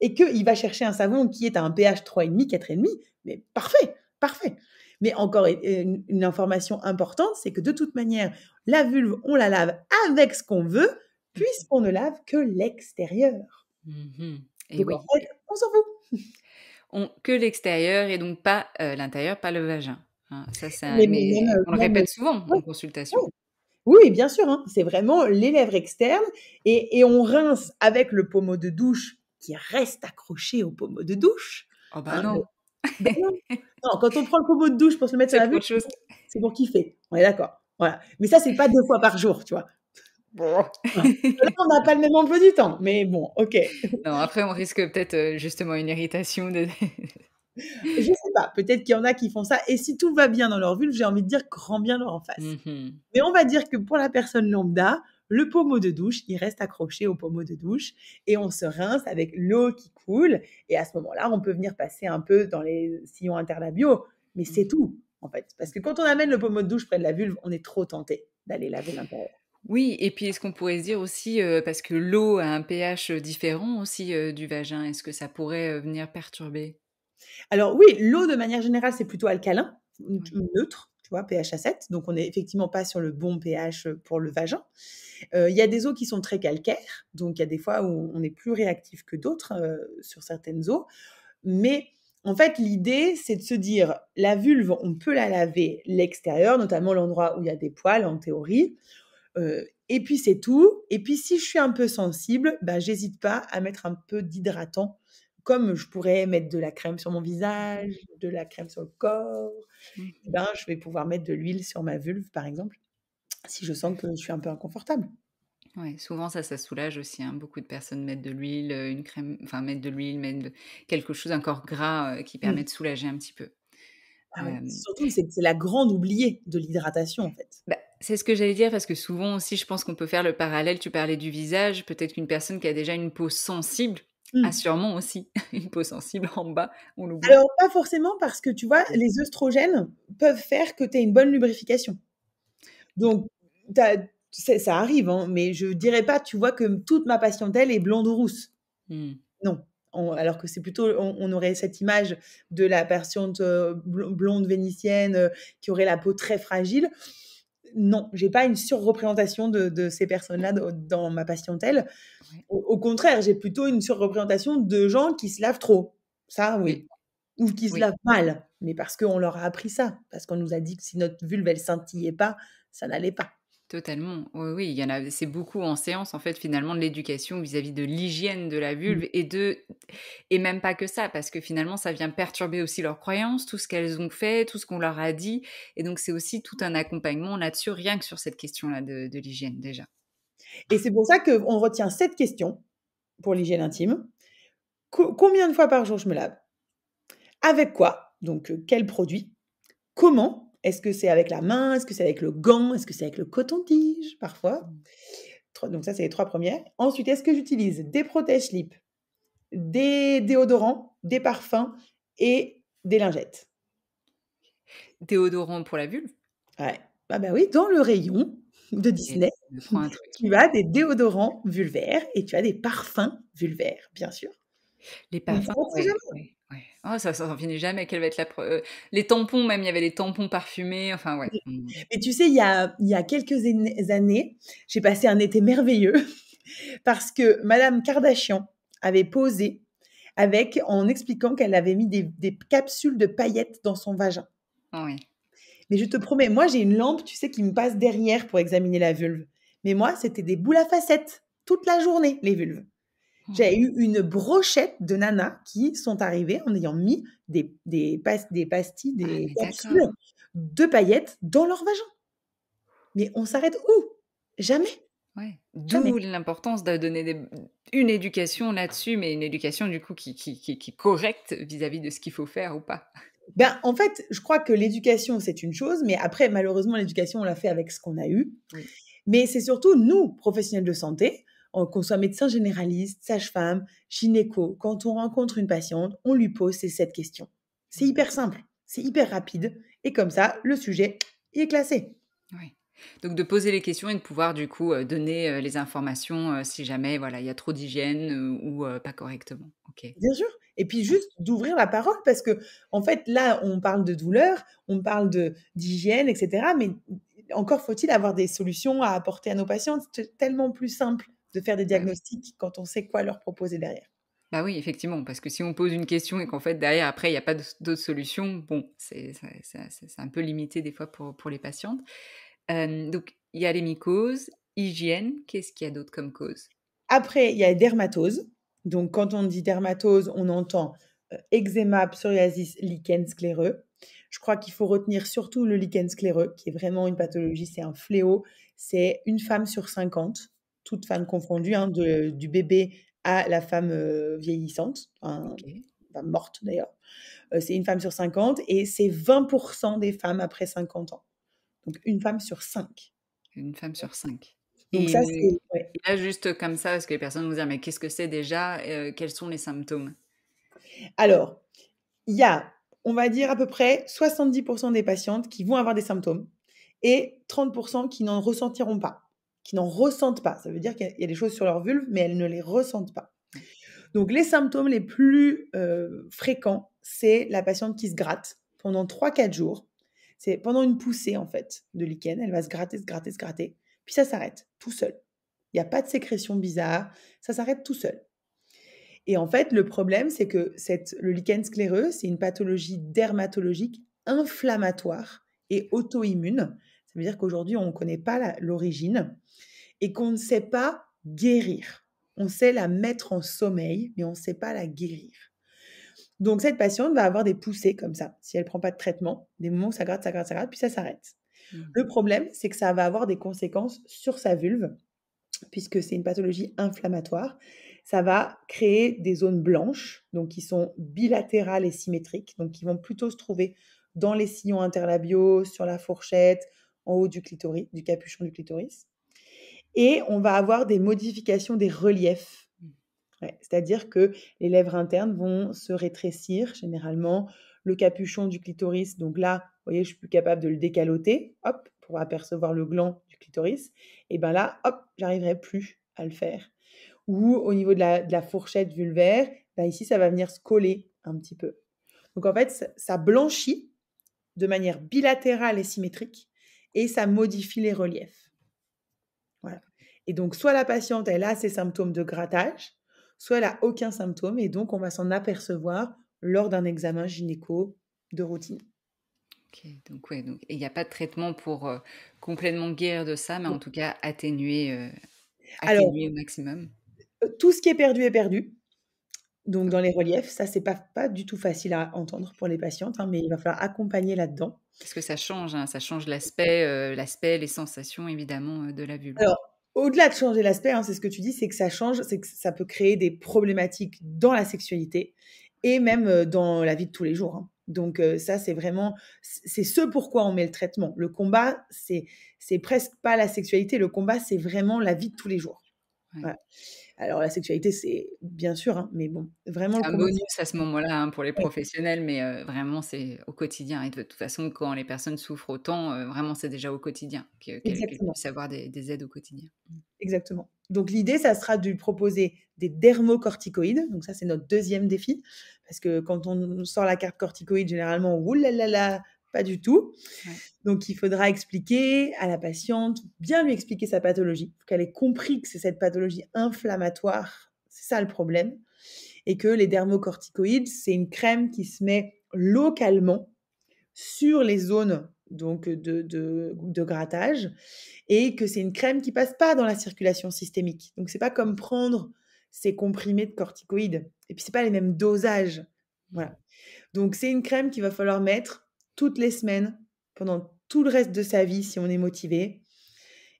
et qu'il va chercher un savon qui est à un pH 3,5, 4,5, mais parfait, parfait. Mais encore une information importante, c'est que de toute manière, la vulve, on la lave avec ce qu'on veut, Mmh. puisqu'on ne lave que l'extérieur. Mmh. Et Donc en oui, fait, on s'en fout. que l'extérieur et donc pas, l'intérieur, pas le vagin, hein. Ça c'est un Mais mais même, on le même répète souvent ouais, en consultation. ouais. Oui, bien sûr, hein, c'est vraiment les lèvres externes et on rince avec le pommeau de douche qui reste accroché au pommeau de douche, Oh bah hein, non, ben non, non, quand on prend le pommeau de douche pour se le mettre sur c'est la pour vulve, autre chose. c'est pour kiffer, on est d'accord, voilà. Mais ça, c'est pas 2 fois par jour, tu vois? Bon. Voilà. Là, on n'a pas le même emploi du temps, mais bon, OK. Non, après on risque peut-être, justement une irritation de Je sais pas, peut-être qu'il y en a qui font ça et si tout va bien dans leur vulve, j'ai envie de dire grand bien leur en face. Mmh. Mais on va dire que pour la personne lambda, le pommeau de douche, il reste accroché au pommeau de douche et on se rince avec l'eau qui coule et à ce moment-là, on peut venir passer un peu dans les sillons interlabiaux, mais c'est Mmh. tout, en fait. Parce que quand on amène le pommeau de douche près de la vulve, on est trop tenté d'aller laver l'intérieur. Oui et puis est-ce qu'on pourrait se dire aussi, parce que l'eau a un pH, différent aussi, du vagin, est-ce que ça pourrait, venir perturber? Alors oui, l'eau de manière générale, c'est plutôt alcalin, Oui. neutre, tu vois? pH à 7, donc on est effectivement pas sur le bon pH, pour le vagin. Il y a des eaux qui sont très calcaires, donc il y a des fois où on est plus réactif que d'autres, sur certaines eaux. Mais en fait, l'idée, c'est de se dire: la vulve, on peut la laver l'extérieur, notamment l'endroit où il y a des poils en théorie, et puis c'est tout. Et puis si je suis un peu sensible, bah, j'hésite pas à mettre un peu d'hydratant, comme je pourrais mettre de la crème sur mon Mmh. visage, de la crème sur le corps, et Mmh. ben, je vais pouvoir mettre de l'huile sur ma vulve, par exemple, si je sens que je suis un peu inconfortable. Ouais, souvent ça soulage aussi, hein. Beaucoup de personnes mettent de l'huile, une crème enfin mettent de l'huile, mettent de quelque chose encore gras, qui permet Mmh. de soulager un petit peu. Ah ouais, Hem, surtout c'est la grande oubliée de l'hydratation, en fait. Bah, c'est ce que j'allais dire parce que souvent aussi je pense qu'on peut faire le parallèle, tu parlais du visage, peut-être qu'une personne qui a déjà une peau sensible a Mmh. sûrement aussi une peau sensible en bas, on l'oublie. Alors pas forcément parce que tu vois, les œstrogènes peuvent faire que tu aies une bonne lubrification. Donc tu ça arrive, hein, mais je dirais pas, tu vois, que toute ma patientèle est blonde ou rousse. Mmh. Non, alors que c'est plutôt on aurait cette image de la patiente, blonde vénitienne, qui aurait la peau très fragile. Non, j'ai pas une surreprésentation de ces personnes-là dans ma patientèle. Ouais. Au contraire, j'ai plutôt une surreprésentation de gens qui se lavent trop. Ça, Oui, oui. Ou qui se oui. lavent mal, mais parce qu'on leur a appris ça, parce qu'on nous a dit que si notre vulve, elle scintillait pas, ça n'allait pas. Totalement. Oui, oui, il y en a c'est beaucoup en séance, en fait, finalement, de l'éducation vis-à-vis de l'hygiène de la Mmh. vulve et même pas que ça, parce que finalement, ça vient perturber aussi leurs croyances, tout ce qu'elles ont fait, tout ce qu'on leur a dit et donc c'est aussi tout un accompagnement là-dessus, rien que sur cette question-là de l'hygiène, déjà. Et c'est pour ça qu'on retient cette question pour l'hygiène intime. Combien de fois par jour je me lave? Avec quoi? Donc, quel produit? Comment? Est-ce que c'est avec la main? Est-ce que c'est avec le gant? Est-ce que c'est avec le coton-tige parfois? Mmh. Donc ça, c'est les 3 premières. Ensuite, est-ce que j'utilise des protège-slips, des déodorants, des parfums et des lingettes? Déodorant pour la vulve Ouais. Ah bah oui, dans le rayon de et Disney, je prends un truc. tu as des déodorants vulvaires et tu as des parfums vulvaires, bien sûr. Les On parfums, ne sait ouais, jamais. ouais, ouais. Oh ça n'en finit jamais, quelle va être les tampons même, il y avait les tampons parfumés, enfin ouais. Mais Mmh. mais tu sais, il y a quelques années, j'ai passé un été merveilleux parce que madame Kardashian avait posé en expliquant qu'elle avait mis des capsules de paillettes dans son vagin. Oui. Mais je te promets, moi, j'ai une lampe, tu sais, qui me passe derrière pour examiner la vulve. Mais moi, c'était des boules à facettes toute la journée, les vulves. J'ai eu une brochette de nanas qui sont arrivées en ayant mis des pastilles, Ah des mais capsules d'accord. de paillettes dans leur vagin. Mais on s'arrête où? Jamais, Ouais. jamais. D'où l'importance de donner une éducation là-dessus, mais une éducation du coup qui est correcte vis-à-vis de ce qu'il faut faire ou pas. Ben, en fait, je crois que l'éducation, c'est une chose, mais après, malheureusement, l'éducation, on l'a fait avec ce qu'on a eu. Oui. Mais c'est surtout nous, professionnels de santé, qu'on soit médecin généraliste, sage-femme, gynéco, quand on rencontre une patiente, on lui pose ces 7 questions. C'est Mmh. hyper simple, c'est hyper rapide et comme ça, le sujet, il est classé. Oui. Donc de poser les questions et de pouvoir du coup, donner, les informations, si jamais voilà, il y a trop d'hygiène, ou pas correctement. OK. Bien sûr. Et puis juste d'ouvrir la parole parce que en fait, là, on parle de douleur, on parle d'hygiène et cetera, mais encore faut-il avoir des solutions à apporter à nos patientes. C'est tellement plus simple de faire des Bah oui. diagnostics quand on sait quoi leur proposer derrière. Bah oui, effectivement, parce que si on pose une question et qu'en fait derrière après il y a pas d'autres solutions, bon, c'est un peu limité des fois pour les patientes. Donc il y a les mycoses, hygiène, qu'est-ce qu'il y a d'autre comme cause? Après, il y a les dermatoses. Donc quand on dit dermatose, on entend, eczéma, psoriasis, lichen scléreux. Je crois qu'il faut retenir surtout le lichen scléreux, qui est vraiment une pathologie, c'est un fléau. C'est une femme sur 50, toutes femmes confondues, hein, du bébé à la femme, vieillissante, OK. enfin morte d'ailleurs. C'est une femme sur 50 et c'est 20 des femmes après 50 ans. Donc une femme sur 5. Une femme sur 5. Donc Et ça, c'est ouais. et là juste comme ça, parce que les personnes vont se dire: «Mais qu'est-ce que c'est déjà?» Quels sont les symptômes? Alors, il y a, on va dire à peu près 70 des patientes qui vont avoir des symptômes et 30 qui n'en ressentiront pas, qui n'en ressentent pas. Ça veut dire qu'il y a des choses sur leur vulve, mais elles ne les ressentent pas. Ouais. Donc les symptômes les plus, fréquents, c'est la patiente qui se gratte pendant 3-4 jours. C'est pendant une poussée, en fait, de lichen. Elle va se gratter, se gratter, se gratter, puis ça s'arrête tout seul. Il y a pas de sécrétion bizarre, ça s'arrête tout seul. Et en fait, le problème, c'est que le lichen scléreux, c'est une pathologie dermatologique inflammatoire et auto-immune. Ça veut dire qu'aujourd'hui, on ne connaît pas l'origine et qu'on ne sait pas guérir. On sait la mettre en sommeil, mais on ne sait pas la guérir. Donc, cette patiente va avoir des poussées comme ça, si elle ne prend pas de traitement, des moments où ça gratte, ça gratte, ça gratte, puis ça s'arrête. Mmh. Le problème, c'est que ça va avoir des conséquences sur sa vulve puisque c'est une pathologie inflammatoire. Ça va créer des zones blanches, donc qui sont bilatérales et symétriques, donc qui vont plutôt se trouver dans les sillons interlabiaux, sur la fourchette, en haut du clitoris, du capuchon du clitoris. Et on va avoir des modifications des reliefs. Mmh. Ouais, c'est-à-dire que les lèvres internes vont se rétrécir généralement, le capuchon du clitoris, donc là, vous voyez, je suis plus capable de le décaloter, hop, pour apercevoir le gland du clitoris et ben là, hop, j'arriverai plus à le faire. Ou au niveau de la fourchette vulvaire, bah, ici, ça va venir se coller un petit peu. Donc en fait, ça blanchit de manière bilatérale et symétrique et ça modifie les reliefs. Voilà. Et donc, soit la patiente, elle a ses symptômes de grattage, soit elle a aucun symptôme et donc on va s'en apercevoir lors d'un examen gynéco de routine. OK, donc ouais, donc et il y a pas de traitement pour, complètement guérir de ça, mais en Bon, tout cas atténuer, alors, atténuer au maximum. tout ce qui est perdu est perdu. Donc dans les OK. reliefs, ça, c'est pas du tout facile à entendre pour les patientes, hein, mais il va falloir accompagner là-dedans. Parce que ça change, hein, ça change l'aspect, les sensations évidemment, de la vulve. Alors, au-delà de changer l'aspect, hein, c'est ce que tu dis, c'est que ça change, c'est que ça peut créer des problématiques dans la sexualité et même, dans la vie de tous les jours, hein. Donc, ça, c'est vraiment c'est ce pourquoi on met le traitement. Le combat, c'est presque pas la sexualité, le combat, c'est vraiment la vie de tous les jours. ouais. Voilà. Alors la sexualité, c'est bien sûr, hein, mais bon, vraiment le C'est un combat bonus à ce moment-là, hein, pour les ouais, professionnels, mais vraiment c'est au quotidien et de toute façon quand les personnes souffrent autant, vraiment c'est déjà au quotidien qu'elles exactement. puissent avoir des aides au quotidien. Mmh. Exactement. Donc l'idée, ça sera de lui proposer des dermocorticoïdes, donc ça, c'est notre deuxième défi, parce que quand on sort la carte corticoïde, généralement, ouh là là là, pas du tout. Ouais. Donc il faudra expliquer à la patiente, bien lui expliquer sa pathologie, pour qu'elle ait compris que c'est cette pathologie inflammatoire, c'est ça le problème, et que les dermocorticoïdes, c'est une crème qui se met localement sur les zones donc de grattage et que c'est une crème qui passe pas dans la circulation systémique. Donc c'est pas comme prendre ces comprimés de corticoïdes et puis c'est pas les mêmes dosages. Mmh. Voilà. Donc c'est une crème qu'il va falloir mettre toutes les semaines pendant tout le reste de sa vie si on est motivé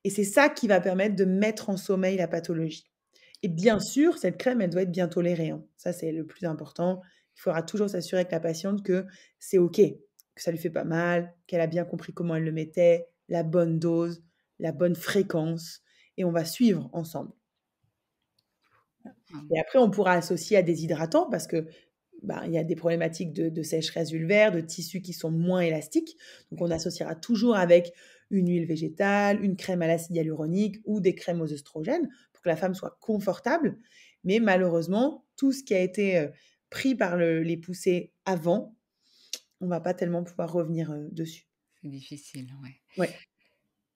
et c'est ça qui va permettre de mettre en sommeil la pathologie. Et bien sûr, cette crème, elle doit être bien tolérée, hein. Ça, c'est le plus important. Il faudra toujours s'assurer avec la patiente que c'est OK, que ça lui fait pas mal, qu'elle a bien compris comment elle le mettait, la bonne dose, la bonne fréquence et on va suivre ensemble. Et Mmh. après, on pourra associer à des hydratants parce que, bah, il y a des problématiques de sécheresse vulvaire, de tissus qui sont moins élastiques. Donc Oui. on associera toujours avec une huile végétale, une crème à l'acide hyaluronique ou des crèmes aux œstrogènes pour que la femme soit confortable. Mais malheureusement, tout ce qui a été, pris par les poussées avant, on va pas tellement pouvoir revenir, dessus. C'est difficile, ouais. Ouais,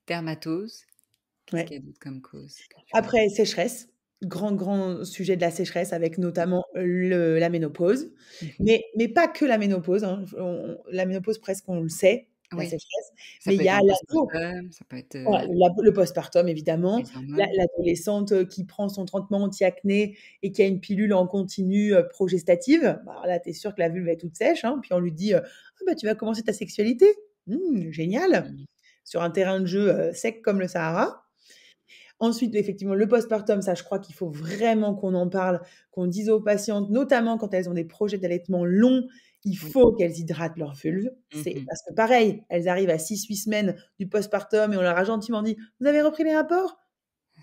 Dermatose, qu'est-ce qu'il ouais. y a d'autre comme cause que tu as? Après sécheresse, grand sujet de la sécheresse avec notamment le la ménopause, Mmh. mais pas que la ménopause, hein. On la ménopause presque on le sait, la Oui, sécheresse, ça mais il peut y être a un l'ado. postpartum, ça peut être, Voilà, le postpartum évidemment, les hormones. l'adolescente, qui prend son traitement anti-acné et qui a une pilule en continu, progestative. Bah, alors là, tu es sûr que la vulve est toute sèche, hein, puis on lui dit: «Ah bah, tu vas commencer ta sexualité? Génial!» Mmh. sur un terrain de jeu, sec comme le Sahara. Ensuite, effectivement, le postpartum, ça, je crois qu'il faut vraiment qu'on en parle, qu'on dise aux patientes, notamment quand elles ont des projets d'allaitement longs, il Oui. faut qu'elles hydratent leur vulve. C'est Mmh. parce que pareil, elles arrivent à 6-8 semaines du postpartum et on leur a gentiment dit: «Vous avez repris les rapports?»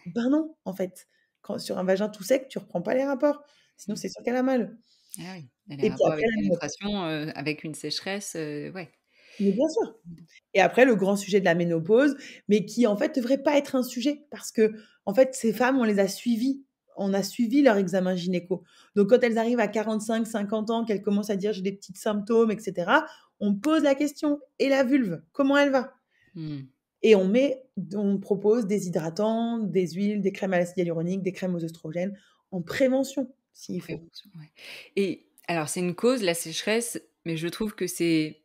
Ben non, en fait. Quand sur un vagin tout sec, tu reprends pas les rapports. Sinon, Mmh. c'est sûr qu'elle a mal. Ah oui, et les Et puis rapports après avec la ménopause. pénétration, avec une sécheresse, ouais. Mais bien sûr. Mmh. Et après le grand sujet de la ménopause, mais qui en fait devrait pas être un sujet parce que en fait ces femmes, on les a suivies. On a suivi leur examen gynéco. Donc quand elles arrivent à 45-50 ans, qu'elles commencent à dire: «J'ai des petits symptômes» et cetera, on pose la question: «Et la vulve, comment elle va?» Mmh. Et on propose des hydratants, des huiles, des crèmes à l'acide hyaluronique, des crèmes aux œstrogènes en prévention s'il faut. Prévention, ouais, et alors c'est une cause, la sécheresse, mais je trouve que c'est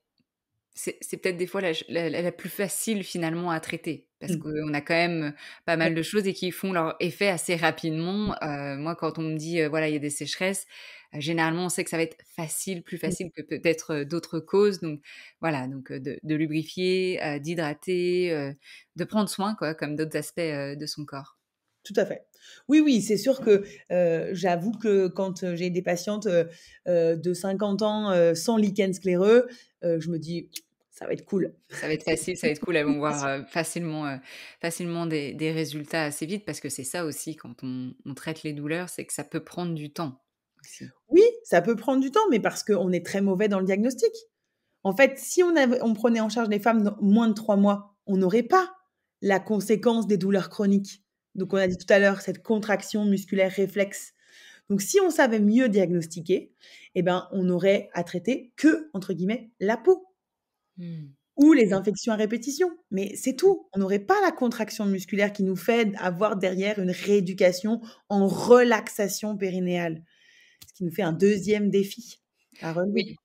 peut-être des fois la plus facile finalement à traiter. Parce Mmh. qu'on a quand même pas Ouais. mal de choses et qui font leur effet assez rapidement. Moi quand on me dit, voilà, il y a des sécheresses, généralement on sait que ça va être facile, plus Mmh. facile que peut-être, d'autres causes. Donc voilà, donc de lubrifier, d'hydrater, de prendre soin quoi, comme d'autres aspects, de son corps. Tout à fait. Oui, oui, c'est sûr que, j'avoue que quand, j'ai des patientes, de 50 ans, sans lichen scléreux, je me dis: «Ça va être cool». Ça va être facile, ça va être cool, elles vont voir, facilement des résultats assez vite parce que c'est ça aussi quand on traite les douleurs, c'est que ça peut prendre du temps aussi. Oui, ça peut prendre du temps, mais parce qu'on est très mauvais dans le diagnostic. En fait, si on prenait en charge les femmes dans moins de 3 mois, on n'aurait pas la conséquence des douleurs chroniques. Donc on a dit tout à l'heure, cette contraction musculaire réflexe. Donc si on savait mieux diagnostiquer, eh ben, on n'aurait à traiter que, entre guillemets, «la peau». Mmh. Ou les infections à répétition, mais c'est tout. On n'aurait pas la contraction musculaire qui nous fait avoir derrière une rééducation en relaxation périnéale, ce qui nous fait un deuxième défi à relever. Oui.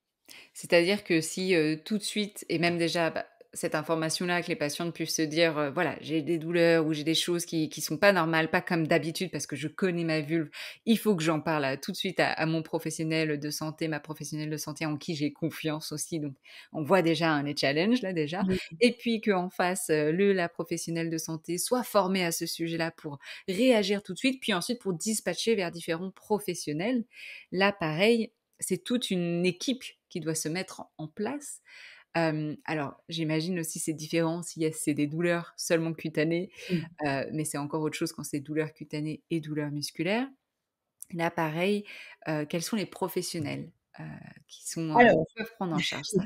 C'est-à-dire que si, tout de suite et même déjà, bah, cette information-là, que les patientes puissent se dire, «Voilà, j'ai des douleurs ou j'ai des choses qui sont pas normales, pas comme d'habitude parce que je connais ma vulve. Il faut que j'en parle, tout de suite à mon professionnel de santé, ma professionnelle de santé en qui j'ai confiance aussi». Donc on voit déjà un des challenges là déjà Mmh. et puis qu'en face, la professionnelle de santé soit formée à ce sujet-là pour réagir tout de suite, puis ensuite pour dispatcher vers différents professionnels. Là, pareil, c'est toute une équipe qui doit se mettre en place. Alors, j'imagine aussi c'est différent c'est des douleurs seulement cutanées, Mmh. mais c'est encore autre chose quand c'est douleurs cutanées et douleurs musculaires. Là, pareil, quels sont les professionnels, heu, Alors qui peuvent prendre en charge ça?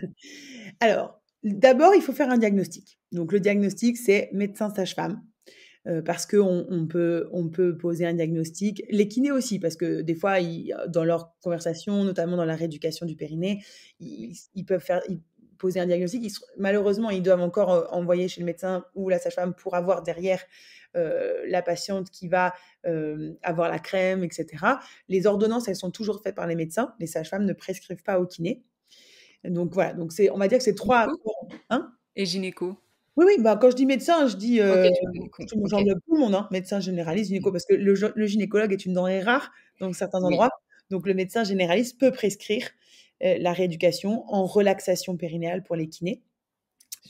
alors, d'abord, il faut faire un diagnostic. Donc le diagnostic, c'est médecin sage-femme. Parce qu'on peut poser un diagnostic. Les kinés aussi, parce que des fois, dans leur conversation, notamment dans la rééducation du périnée, ils peuvent poser un diagnostic. Malheureusement, ils doivent encore, envoyer chez le médecin ou la sage-femme pour avoir derrière, la patiente qui va, avoir la crème et cetera. Les ordonnances, elles sont toujours faites par les médecins. Les sages-femmes ne prescrivent pas aux kinés. Donc voilà, donc on va dire que c'est 3 Gynéco hein? et gynéco? Oui, oui, bah, quand je dis médecin, je dis, OK, tu m'as compris. OK. j'englobe tout le monde, hein, médecin généraliste, Mmh. gynéco, parce que le gynécologue est une denrée rare dans certains Oui. endroits. Donc le médecin généraliste peut prescrire, la rééducation en relaxation périnéale pour les kinés.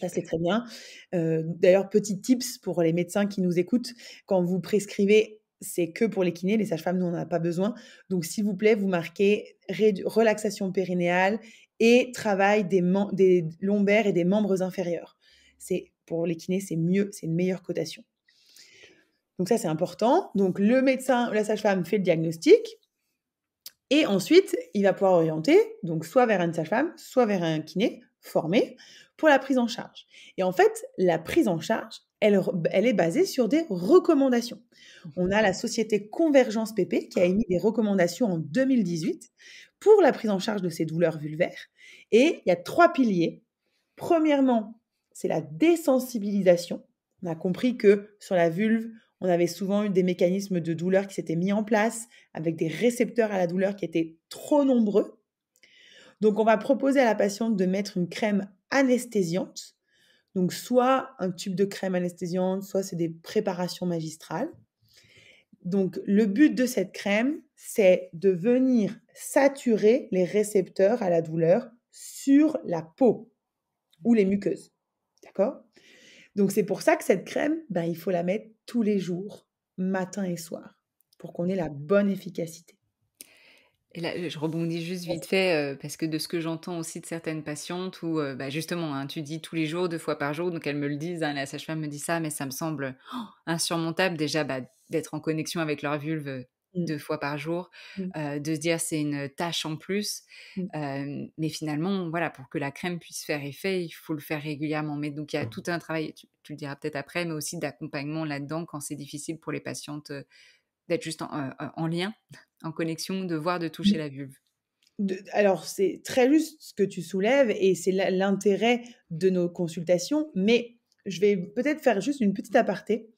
Ça, c'est Super. très bien. D'ailleurs, petit tips pour les médecins qui nous écoutent, quand vous prescrivez, c'est que pour les kinés, les sages-femmes, nous, on en a pas besoin. Donc s'il vous plaît, vous marquez relaxation périnéale et travail des lombaires et des membres inférieurs. C'est pour les kinés, c'est mieux, c'est une meilleure cotation. Donc ça, c'est important. Donc le médecin, la sage-femme fait le diagnostic et ensuite, il va pouvoir orienter, donc soit vers une sage-femme, soit vers un kiné formé pour la prise en charge. Et en fait, la prise en charge, elle est basée sur des recommandations. On a la société Convergence PP qui a émis des recommandations en 2018 pour la prise en charge de ces douleurs vulvaires. Et il y a 3 piliers. Premièrement, c'est la désensibilisation. On a compris que sur la vulve, on avait souvent eu des mécanismes de douleur qui s'étaient mis en place avec des récepteurs à la douleur qui étaient trop nombreux. Donc, on va proposer à la patiente de mettre une crème anesthésiante. Donc, soit un tube de crème anesthésiante, soit c'est des préparations magistrales. Donc, le but de cette crème, c'est de venir saturer les récepteurs à la douleur sur la peau ou les muqueuses. D'accord? Donc c'est pour ça que cette crème, ben, il faut la mettre tous les jours, matin et soir, pour qu'on ait la bonne efficacité. Et là, je rebondis juste vite fait, parce que de ce que j'entends aussi de certaines patientes où, bah, justement, hein, tu dis tous les jours, 2 fois par jour, donc elles me le disent, hein, la sage-femme me dit ça, mais ça me semble insurmontable déjà, bah, d'être en connexion avec leur vulve, Mmh. 2 fois par jour, Mmh. de se dire: «C'est une tâche en plus», Mmh. mais finalement, voilà, pour que la crème puisse faire effet, il faut le faire régulièrement. Mais donc il y a tout un travail, tu le diras peut-être après, mais aussi d'accompagnement là-dedans quand c'est difficile pour les patientes, d'être juste en lien, en connexion, de voir, de toucher Mmh. la vulve. Alors c'est très juste ce que tu soulèves et c'est l'intérêt de nos consultations, mais je vais peut-être faire juste une petite aparté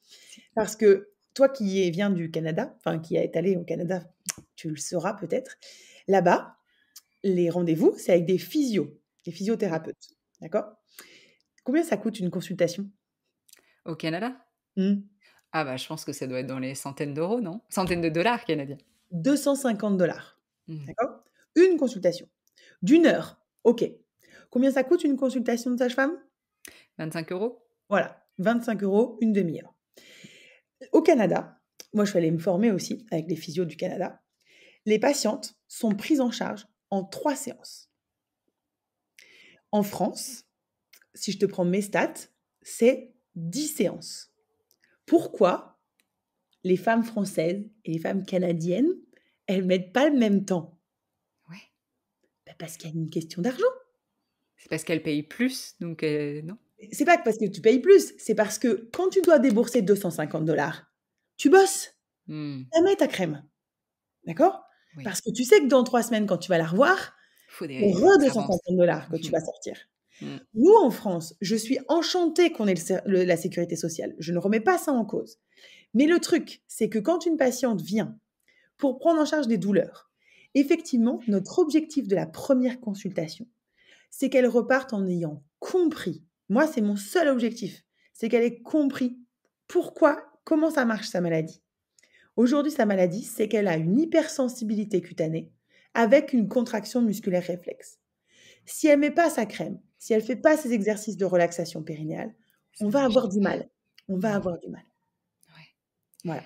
parce que toi qui viens du Canada, enfin qui est allé au Canada, tu le sauras peut-être. Là-bas, les rendez-vous, c'est avec des physiothérapeutes, d'accord? Combien ça coûte une consultation? Au Canada? Mmh. Ah bah, je pense que ça doit être dans les centaines d'euros, non? Centaines de dollars canadiens. 250 $. Mmh. D'accord? Une consultation d'une heure. OK. Combien ça coûte une consultation de sage-femme? 25 €? Voilà, 25 €, une demi-heure. Au Canada, moi je suis allée me former aussi avec les physios du Canada. Les patientes sont prises en charge en 3 séances. En France, si je te prends mes stats, c'est 10 séances. Pourquoi les femmes françaises et les femmes canadiennes, elles mettent pas le même temps? Ouais. Bah, parce qu'il y a une question d'argent. C'est parce qu'elles payent plus, donc non? C'est pas parce que tu payes plus, c'est parce que quand tu dois débourser 250 $, tu bosses, Mmh. tu mets ta crème, d'accord? Oui. Parce que tu sais que dans 3 semaines, quand tu vas la revoir, c'est Il faut re que ça avance. 250 $ que tu vas sortir. Mmh. Nous, en France, je suis enchantée qu'on ait la sécurité sociale. Je ne remets pas ça en cause. Mais le truc, c'est que quand une patiente vient pour prendre en charge des douleurs, effectivement, notre objectif de la première consultation, c'est qu'elle reparte en ayant compris. Moi, c'est mon seul objectif, c'est qu'elle ait compris comment ça marche sa maladie. Aujourd'hui, sa maladie, c'est qu'elle a une hypersensibilité cutanée avec une contraction musculaire réflexe. Si elle met pas sa crème, si elle fait pas ses exercices de relaxation périnéale, on Ça va marche avoir du pas. mal. On va Mmh. avoir du mal. Ouais. Voilà.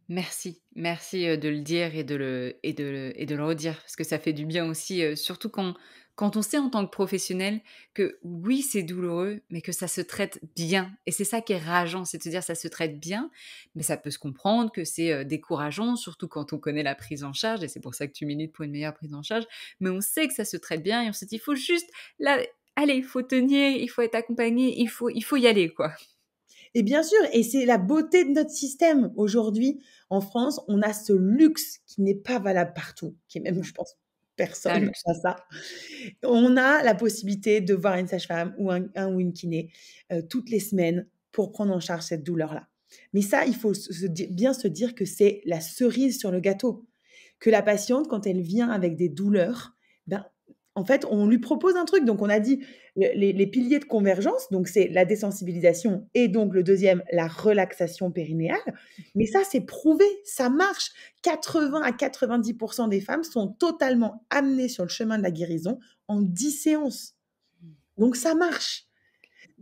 Merci, merci, de le dire et de le redire parce que ça fait du bien aussi, surtout Quand on sait en tant que professionnel que oui, c'est douloureux, mais que ça se traite bien et c'est ça qui est rageant, c'est de se dire: «Ça se traite bien», mais ça peut se comprendre que c'est, décourageant, surtout quand on connaît la prise en charge et c'est pour ça que tu milites pour une meilleure prise en charge, mais on sait que ça se traite bien et on se dit: «Il faut juste là, allez, il faut tenir, il faut être accompagné, il faut y aller, quoi». Et bien sûr, et c'est la beauté de notre système. Aujourd'hui, en France, on a ce luxe qui n'est pas valable partout, qui est même, Non, je pense, c'est un personne luxe. n'a ça. On a la possibilité de voir une sage-femme ou un ou une kiné, toutes les semaines pour prendre en charge cette douleur-là. Mais ça, il faut bien se dire que c'est la cerise sur le gâteau. Que la patiente, quand elle vient avec des douleurs, ben, en fait, on lui propose un truc. Donc, on a dit les piliers de convergence, donc c'est la désensibilisation et donc le deuxième, la relaxation périnéale. Mais ça, c'est prouvé, ça marche. 80 à 90 des femmes sont totalement amenées sur le chemin de la guérison en 10 séances. Donc, ça marche.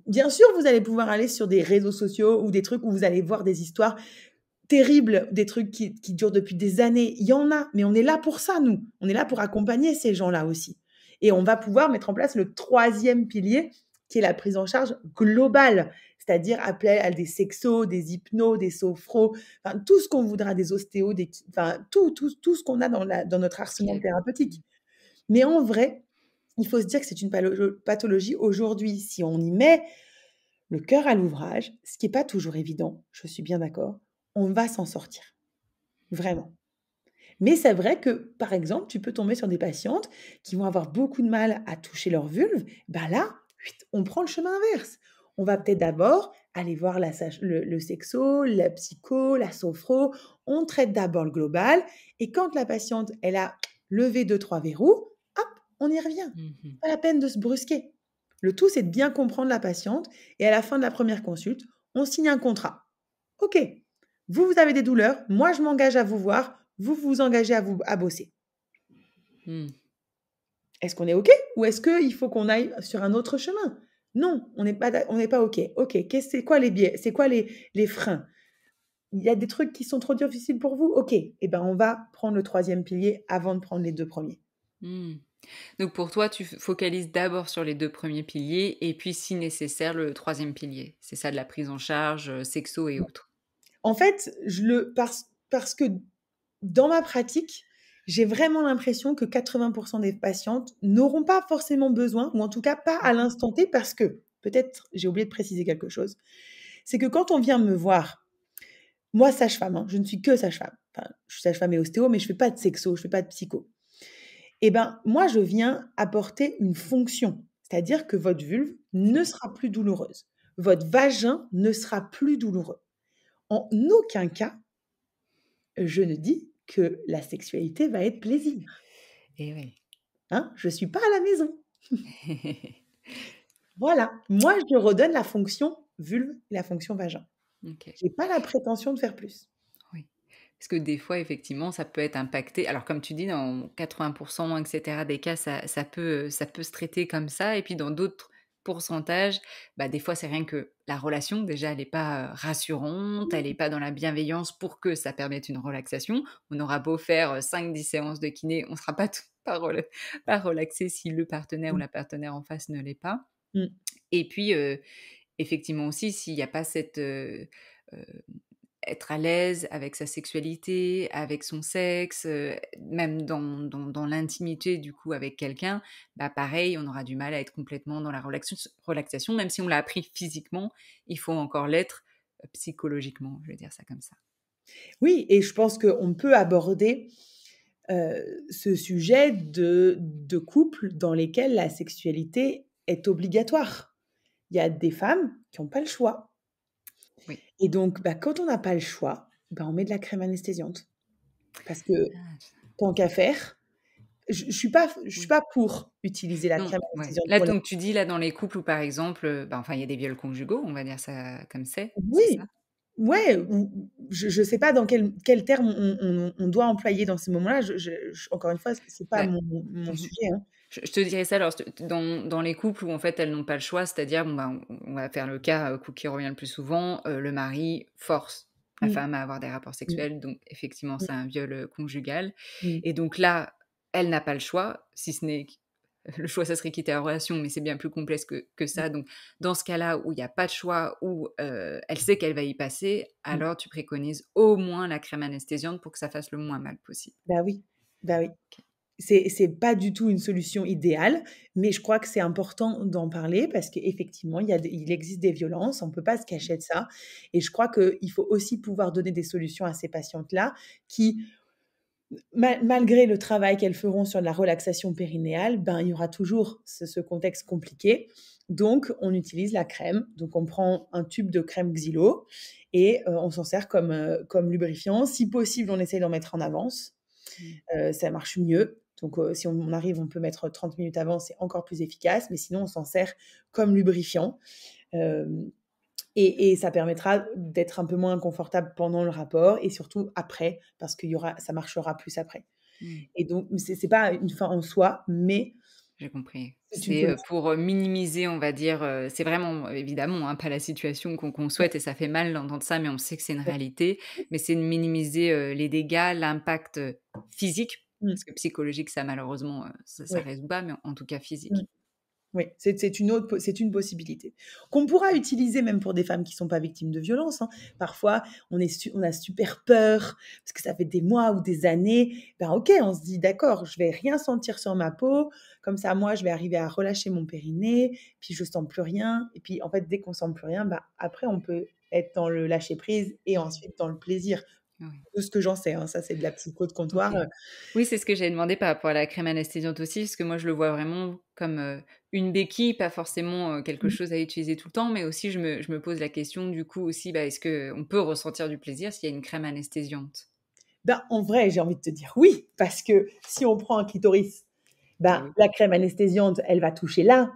Bien sûr, vous allez pouvoir aller sur des réseaux sociaux ou des trucs où vous allez voir des histoires terribles, des trucs qui durent depuis des années. Il y en a, mais on est là pour ça, nous. On est là pour accompagner ces gens-là aussi. Et on va pouvoir mettre en place le troisième pilier, qui est la prise en charge globale, c'est-à-dire appeler à des sexos, des hypnos, des sophros, enfin, tout ce qu'on voudra, des ostéos, enfin, tout ce qu'on a dans notre Ce qui arsenal est thérapeutique. Mais en vrai, il faut se dire que c'est une pathologie aujourd'hui. Si on y met le cœur à l'ouvrage, ce qui est pas toujours évident, je suis bien d'accord, on va s'en sortir, vraiment. Mais c'est vrai que, par exemple, tu peux tomber sur des patientes qui vont avoir beaucoup de mal à toucher leur vulve. Bah là, on prend le chemin inverse. On va peut-être d'abord aller voir le sexo, la psycho, la sophro. On traite d'abord le global. Et quand la patiente, elle a levé deux, trois verrous, hop, on y revient. mmh. Pas la peine de se brusquer. Le tout, c'est de bien comprendre la patiente. Et à la fin de la première consulte, on signe un contrat. OK, vous avez des douleurs. Moi, je m'engage à vous voir. Vous vous engagez à bosser. Mmh. Est-ce qu'on est OK? Ou est-ce qu'il faut qu'on aille sur un autre chemin? Non, on n'est pas OK. OK, c'est quoi les biais? C'est quoi les freins? Il y a des trucs qui sont trop difficiles pour vous? OK, eh ben, on va prendre le troisième pilier avant de prendre les 2 premiers. Mmh. Donc pour toi, tu focalises d'abord sur les 2 premiers piliers et puis si nécessaire le troisième pilier. C'est ça de la prise en charge, sexo et autres? En fait, parce que dans ma pratique, j'ai vraiment l'impression que 80 des patientes n'auront pas forcément besoin, ou en tout cas pas à l'instant T, parce que peut-être j'ai oublié de préciser quelque chose. C'est que quand on vient me voir, moi sage-femme, hein, je ne suis que sage-femme. Enfin, je suis sage-femme et ostéo, mais je fais pas de sexo, je fais pas de psycho. Et ben, moi, je viens apporter une fonction, c'est-à-dire que votre vulve ne sera plus douloureuse. Votre vagin ne sera plus douloureux. En aucun cas, je ne dis que la sexualité va être plaisir, Eh oui. hein. Je suis pas à la maison. Voilà, moi, je redonne la fonction vulve et la fonction vagin. OK, J'ai pas la prétention de faire plus. oui. Parce que des fois, effectivement, ça peut être impacté. Alors comme tu dis, dans 80 et cetera des cas, ça peut se traiter comme ça et puis dans d'autres pourcentages, bah, des fois, c'est rien que la relation, déjà, elle est pas, rassurante, elle est pas dans la bienveillance pour que ça permette une relaxation. On aura beau faire, 5-10 séances de kiné, on sera pas pas relaxé si le partenaire ou Mmh, la partenaire en face ne l'est pas. mmh. Et puis, effectivement aussi, s'il y a pas cette, heu, être à l'aise avec sa sexualité, avec son sexe, même dans l'intimité du coup avec quelqu'un, bah, pareil, on aura du mal à être complètement dans la relaxation, même si on l'a appris physiquement, il faut encore l'être, psychologiquement, je vais dire ça comme ça. Oui, et je pense qu'on peut aborder, ce sujet de couples dans lesquels la sexualité est obligatoire. Il y a des femmes qui ont pas le choix, Oui. et donc, bah, quand on n'a pas le choix, bah, on met de la crème anesthésiante parce que Ah, tant qu'à faire, je suis oui. pas pour utiliser la Non, crème ouais. anesthésiante Là, pour les. donc tu dis là dans les couples où par exemple, bah, enfin il y a des viols conjugaux, on va dire ça comme c'est ça? Oui, ouais, ou je sais pas dans quel terme on doit employer dans ces moments-là. Encore une fois, c'est pas Bah, mon mmh sujet, hein. Je te dirais ça alors dans les couples où en fait elles n'ont pas le choix, c'est-à-dire bon, bah, on va faire le cas, qui revient le plus souvent, le mari force la Mmh, femme à avoir des rapports mmh, sexuels, donc effectivement mmh, c'est un viol, conjugal mmh, et donc là, elle n'a pas le choix, si ce n'est le choix, ça serait quitter la relation, mais c'est bien plus complexe que ça. Donc, dans ce cas-là où il y a pas de choix, où, elle sait qu'elle va y passer, Mmh. alors tu préconises au moins la crème anesthésiante pour que ça fasse le moins mal possible. Bah oui, bah oui. OK. C'est pas du tout une solution idéale, mais je crois que c'est important d'en parler parce qu'effectivement, il existe des violences, on peut pas se cacher de ça et je crois qu'il faut aussi pouvoir donner des solutions à ces patientes-là qui, malgré le travail qu'elles feront sur la relaxation périnéale, ben, il y aura toujours ce contexte compliqué. Donc on utilise la crème. Donc on prend un tube de crème Xylo et on s'en sert comme lubrifiant. Si possible, on essaye d'en mettre en avance. Mmh. Ça marche mieux. Donc, si on arrive, on peut mettre 30 minutes avant, c'est encore plus efficace, mais sinon on s'en sert comme lubrifiant. Hem et ça permettra d'être un peu moins inconfortable pendant le rapport et surtout après, parce ça marchera plus après. Mmh. Et donc c'est pas une fin en soi, mais J'ai compris. c'est une C'est, solution. pour, minimiser, on va dire, c'est vraiment évidemment, hein, pas la situation qu'on souhaite et ça fait mal d'entendre ça, mais on sait que c'est une réalité. Mais c'est de minimiser, les dégâts, l'impact, physique, Mmh. parce que psychologique, ça malheureusement, ça Oui. résout pas, mais en tout cas Mmh. physique. Oui, c'est une possibilité qu'on pourra utiliser même pour des femmes qui sont pas victimes de violences, hein. Parfois, on a super peur parce que ça fait des mois ou des années. Ben, OK, on se dit: «D'accord, je vais rien sentir sur ma peau, comme ça, moi, je vais arriver à relâcher mon périnée, puis je sens plus rien» et puis, en fait, dès qu'on sent plus rien, bah, après on peut être dans le lâcher prise et Mmh. ensuite dans le plaisir. Oui. De ce que j'en sais, hein, ça, c'est de la psycho de OK. comptoir, Oui, c'est ce que j'allais demander par rapport à la crème anesthésiante aussi, parce que moi je le vois vraiment comme, une béquille, pas forcément, quelque mmh. chose à utiliser tout le temps, mais aussi je me pose la question du coup aussi, bah, est-ce qu'on peut ressentir du plaisir s'il y a une crème anesthésiante? Ben, en vrai, j'ai envie de te dire oui, parce que si on prend un clitoris, Eh ben, oui, la crème anesthésiante, elle va toucher là.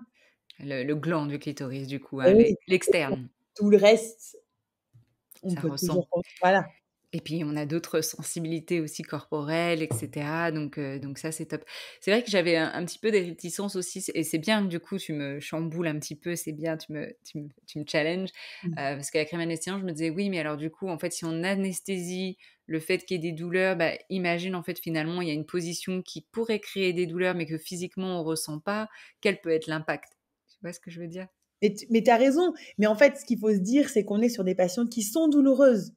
le gland du clitoris du coup, Et hein, oui, l'externe, tout le reste, on ça peut ressent. toujours voilà. Et puis on a d'autres sensibilités aussi corporelles et cetera, donc ça c'est top. C'est vrai que j'avais un petit peu des réticences aussi et c'est bien que du coup tu me chamboules un petit peu, c'est bien, tu me challenges, Mmh. parce qu'à la crème anesthésiante, je me disais: «Oui, mais alors du coup, en fait, si on anesthésie le fait qu'il y ait des douleurs, bah, imagine en fait finalement il y a une position qui pourrait créer des douleurs mais que physiquement on ressent pas, quel peut être l'impact?» Tu vois ce que je veux dire? Mais tu as raison, mais en fait, ce qu'il faut se dire, c'est qu'on est sur des patientes qui sont douloureuses.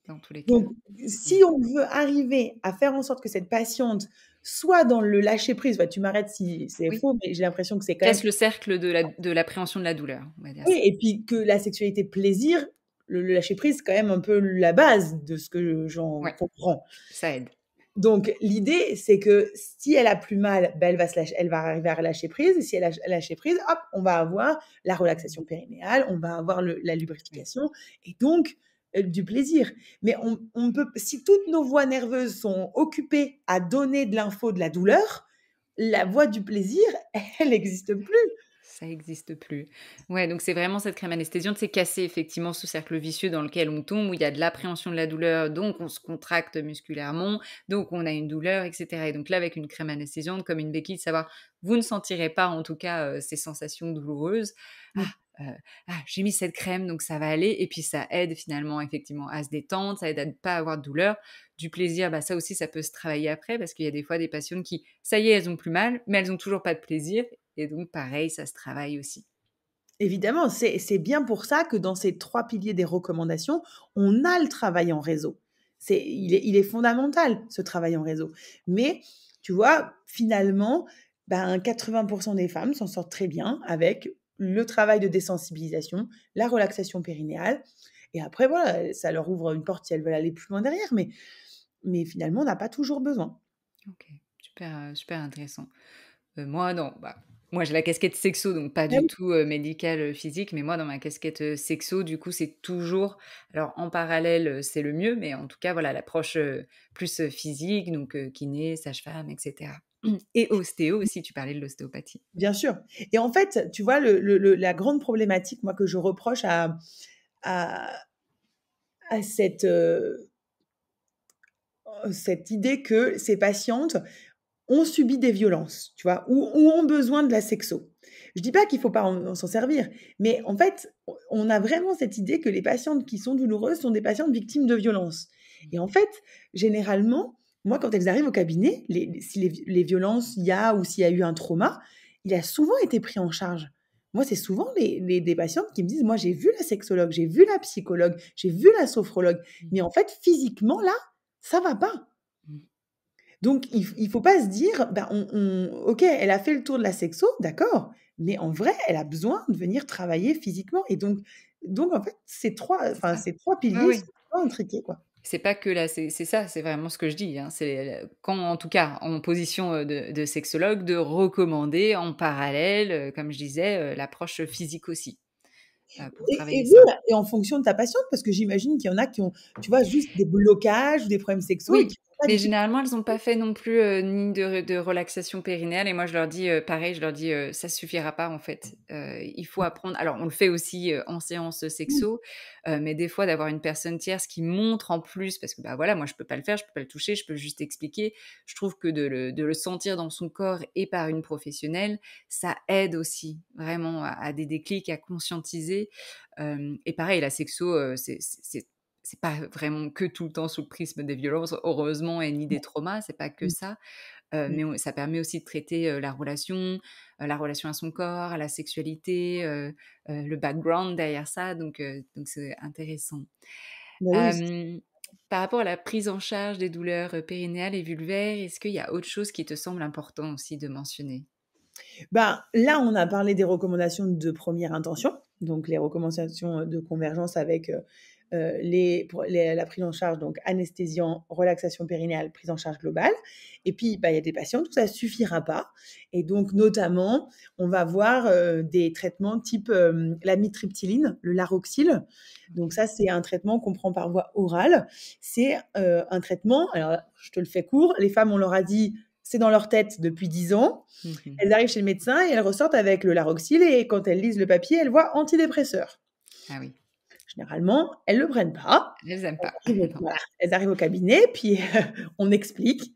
Dans tous les cas. Donc Mmh. si on veut arriver à faire en sorte que cette patiente soit dans le lâcher prise, bah, tu m'arrêtes si c'est Oui, faux, mais j'ai l'impression que c'est quand même casse le cercle de l'appréhension de la douleur, on va dire oui ça. et puis que la sexualité plaisir, le lâcher prise, c'est quand même un peu la base de ce que j'en Ouais, comprends. ça aide. Donc l'idée, c'est que si elle a plus mal, bah, elle va arriver à relâcher prise et si elle a lâché prise, hop, on va avoir la relaxation périnéale, on va avoir la Oui. lubrification et donc du plaisir. Mais on peut si toutes nos voies nerveuses sont occupées à donner de l'info de la douleur, la voie du plaisir, elle n'existe plus. Ça existe plus. Ouais, donc c'est vraiment cette crème anesthésiante, c'est casser effectivement ce cercle vicieux dans lequel on tombe, où il y a de l'appréhension de la douleur, donc on se contracte musculairement, donc on a une douleur, et cetera. Et donc là, avec une crème anesthésiante, comme une béquille, de savoir, vous ne sentirez pas en tout cas ces sensations douloureuses. Ah, Mmh. j'ai mis cette crème, donc ça va aller. Et puis ça aide finalement effectivement à se détendre, ça aide à ne pas avoir de douleur. Du plaisir, bah ça aussi, ça peut se travailler après, parce qu'il y a des fois des patientes qui, ça y est, elles ont plus mal, mais elles ont toujours pas de plaisir. Et donc pareil, ça se travaille aussi. Évidemment, c'est bien pour ça que dans ces 3 piliers des recommandations, on a le travail en réseau. Il est fondamental ce travail en réseau. Mais tu vois, finalement, ben, 80 des femmes s'en sortent très bien avec le travail de désensibilisation, la relaxation périnéale et après voilà, ça leur ouvre une porte si elles veulent aller plus loin derrière, mais finalement, on n'a pas toujours besoin. OK, super, super intéressant. Moi non, bah, moi j'ai la casquette sexo, donc pas Ah du oui. tout, médicale, physique, mais moi dans ma casquette, sexo, du coup, c'est toujours alors en parallèle, c'est le mieux, mais en tout cas, voilà, l'approche, plus, physique, donc kiné, sage-femme et cetera. Et ostéo aussi, tu parlais de l'ostéopathie. Bien sûr et en fait, tu vois, la grande problématique, moi, que je reproche à à cette idée que ces patientes ont subi des violences, tu vois? Ou ont besoin de la sexo. Je dis pas qu'il faut pas en s'en servir, mais en fait, on a vraiment cette idée que les patientes qui sont douloureuses sont des patientes victimes de violences et en fait, généralement, moi, quand elles arrivent au cabinet, si les violences il y a ou s'il y a eu un trauma, il a souvent été pris en charge. Moi, c'est souvent des patientes qui me disent: «Moi, j'ai vu la sexologue, j'ai vu la psychologue, j'ai vu la sophrologue, Mmh. mais en fait, physiquement, là, ça va pas». Mmh. Donc il faut pas se dire: «Bah, OK, elle a fait le tour de la sexo, d'accord, mais en vrai, elle a besoin de venir travailler physiquement» et donc en fait, C'est ça. ces 3 Oui, piliers oui. sont pas intriqués, quoi. C'est pas que là, c'est ça, c'est vraiment ce que je dis, hein. C'est, quand en tout cas en position, de sexologue, de recommander en parallèle, comme je disais, l'approche physique aussi, pour Et travailler oui, ça. et en fonction de ta patiente, parce que j'imagine qu'il y en a qui ont, tu vois, juste des blocages ou des problèmes sexo et Oui, qui ont pas mais du tout. généralement, elles ont pas fait non plus, ni de relaxation périnéale et moi je leur dis, pareil, je leur dis, «Ça suffira pas en fait, il faut apprendre». Alors on le fait aussi, en séance, Mmh, sexo, mais des fois d'avoir une personne tierce qui montre en plus parce que, bah, voilà, moi je peux pas le faire, je peux pas le toucher, je peux juste expliquer. Je trouve que de le sentir dans son corps et par une professionnelle, ça aide aussi vraiment à des déclics, à conscientiser, hem et pareil la sexo, c'est pas vraiment que tout le temps sous le prisme des violences, heureusement et ni des traumas, c'est pas que mmh, ça, mmh. mais ça permet aussi de traiter, la relation à son corps, à la sexualité, le background derrière ça, donc c'est intéressant. Bah oui, Hem, Par rapport à la prise en charge des douleurs, périnéales et vulvaires, est-ce qu'il y a autre chose qui te semble important aussi de mentionner? bah, là, on a parlé des recommandations de première intention, donc les recommandations, de convergence avec, la prise en charge, donc anesthésiant, relaxation périnéale, prise en charge globale et puis, bah, il y a des patients où ça suffira pas et donc notamment, on va voir, des traitements type, l'amitriptyline, le Laroxyl. Donc OK. ça, c'est un traitement qu'on prend par voie orale. C'est, un traitement, alors je te le fais court, les femmes, on leur a dit: «C'est dans leur tête depuis 10 ans». Mmh mh. Elles arrivent chez le médecin et elles ressortent avec le Laroxyl et quand elles lisent le papier, elles voient antidépresseur. Ah oui, Généralement, elles le prennent pas. elles aiment pas. Non. Elles arrivent au cabinet, puis on explique.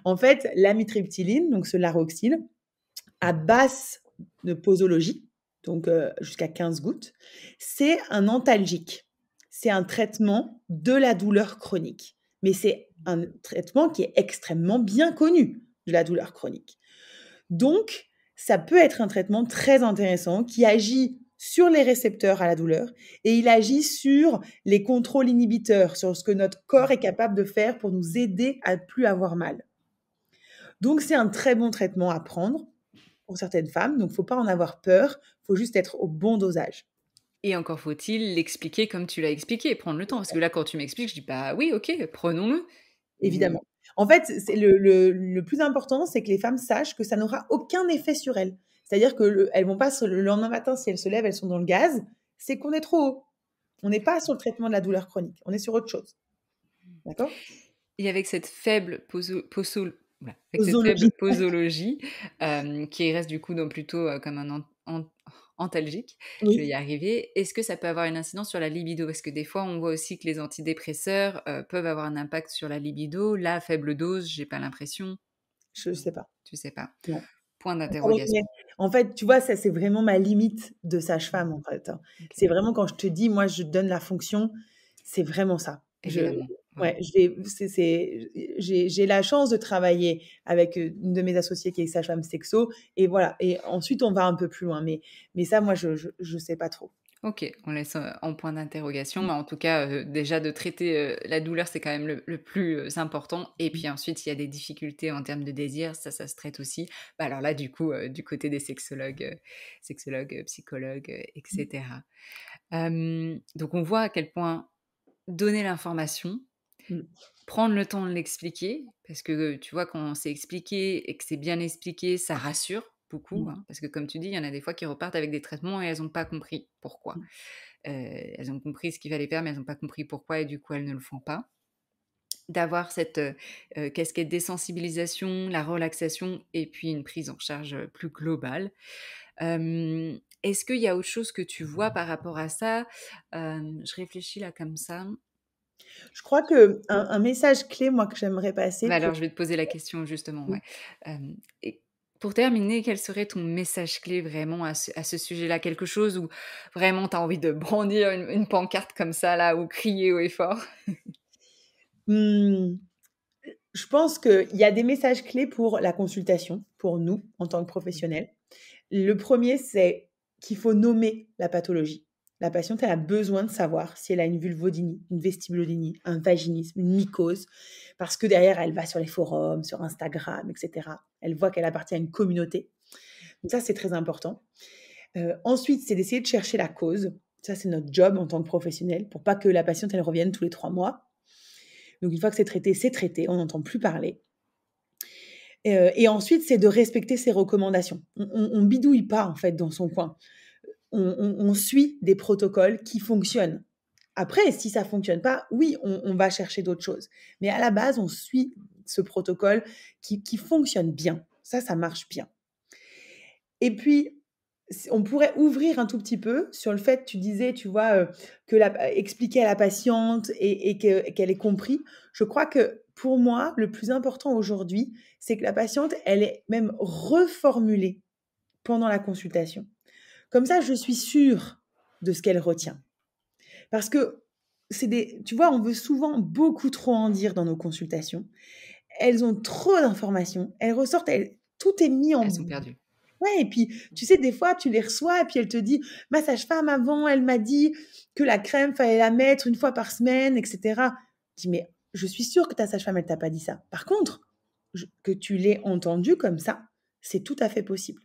En fait, l'amitriptyline, donc ce Laroxyl, à basse de posologie, donc jusqu'à 15 gouttes, c'est un antalgique. C'est un traitement de la douleur chronique. Mais c'est un traitement qui est extrêmement bien connu de la douleur chronique. Donc, ça peut être un traitement très intéressant qui agit sur les récepteurs à la douleur et il agit sur les contrôles inhibiteurs, sur ce que notre corps est capable de faire pour nous aider à plus avoir mal. Donc, c'est un très bon traitement à prendre pour certaines femmes, donc faut pas en avoir peur, faut juste être au bon dosage. Et encore faut-il l'expliquer comme tu l'as expliqué, prendre le temps. Parce que là, quand tu m'expliques, je dis: «Bah oui, OK, prenons-le». Mmh. Évidemment. En fait, c'est le plus important, c'est que les femmes sachent que ça n'aura aucun effet sur elles. C'est-à-dire que elles vont pas le lendemain matin, si elles se lèvent, elles sont dans le gaz, c'est qu'on est trop haut. On n'est pas sur le traitement de la douleur chronique, on est sur autre chose. D'accord? Et avec cette faible avec cette faible Posologie. posologie, qui reste du coup donc plutôt, comme un antalgique, je vais Oui. y arriver. Est-ce que ça peut avoir une incidence sur la libido? Parce que des fois, on voit aussi que les antidépresseurs, peuvent avoir un impact sur la libido. Là, à faible dose, j'ai pas l'impression. Je sais pas. Tu sais pas? Non. Point Il faudrait d'interrogation. qu'il en fait, tu vois, ça, c'est vraiment ma limite de sage-femme, en fait, hein. OK. C'est vraiment quand je te dis, moi, je donne la fonction, c'est vraiment ça. Je Évidemment, ouais. ouais, je vais j'ai la chance de travailler avec, une de mes associées qui est sage-femme sexo et voilà et ensuite on va un peu plus loin mais ça, moi, je sais pas trop. OK, on laisse, en point d'interrogation, mais en tout cas, déjà de traiter, la douleur, c'est quand même le plus, important et puis ensuite, s'il y a des difficultés en termes de désir, ça se traite aussi. Bah, alors là, du coup, du côté des sexologues, psychologues, et cetera. Donc on voit à quel point donner l'information, Mmh. prendre le temps de l'expliquer, parce que, tu vois, quand c'est expliqué et que c'est bien expliqué, ça rassure beaucoup, Mmh. hein, parce que comme tu dis, il y en a des fois qui repartent avec des traitements et elles ont pas compris pourquoi. Mmh. Elles ont compris ce qu'il fallait faire, mais elles ont pas compris pourquoi et du coup, elles ne le font pas. D'avoir cette, casquette désensibilisation, la relaxation et puis une prise en charge, plus globale. Est-ce qu'il y a autre chose que tu vois par rapport à ça? Je réfléchis là comme ça. Je crois qu'un message clé, moi, que j'aimerais passer Bah, pour alors je vais te poser la question justement, mmh. ouais. Et pour terminer, quel serait ton message clé vraiment à ce sujet-là? Quelque chose où vraiment tu as envie de brandir une pancarte comme ça là ou crier haut et fort? Mmh. je pense qu'il y a des messages clés pour la consultation, pour nous, en tant que professionnels. Le premier, c'est qu'il faut nommer la pathologie. La patiente, elle a besoin de savoir si elle a une vulvodynie, une vestibulodynie, un vaginisme, une mycose, parce que derrière, elle va sur les forums, sur Instagram, etc. Elle voit qu'elle appartient à une communauté. Donc ça, c'est très important. Ensuite, c'est d'essayer de chercher la cause. Ça, c'est notre job en tant que professionnel, pour pas que la patiente, elle revienne tous les 3 mois. Donc une fois que c'est traité, on n'entend plus parler. Et ensuite, c'est de respecter ses recommandations. On bidouille pas, en fait, dans son coin. On suit des protocoles qui fonctionnent. Après, si ça fonctionne pas, oui, on va chercher d'autres choses. Mais à la base, on suit ce protocole qui fonctionne bien. Ça marche bien. Et puis, on pourrait ouvrir un tout petit peu sur le fait, tu disais, tu vois, expliquer à la patiente et qu'elle ait compris. Je crois que pour moi, le plus important aujourd'hui, c'est que la patiente, elle est même reformulée pendant la consultation. Comme ça, je suis sûre de ce qu'elle retient. Parce que tu vois, on veut souvent beaucoup trop en dire dans nos consultations. Elles ont trop d'informations. Elles ressortent, tout est mis Elles en. sont perdues. Ouais, et puis, tu sais, des fois, tu les reçois et puis elle te dit: «Ma sage-femme avant, elle m'a dit que la crème, fallait la mettre une fois par semaine» et cetera. Je dis: «Mais je suis sûre que ta sage-femme, elle t'a pas dit ça. Par contre, que tu l'aies entendu comme ça, c'est tout à fait possible».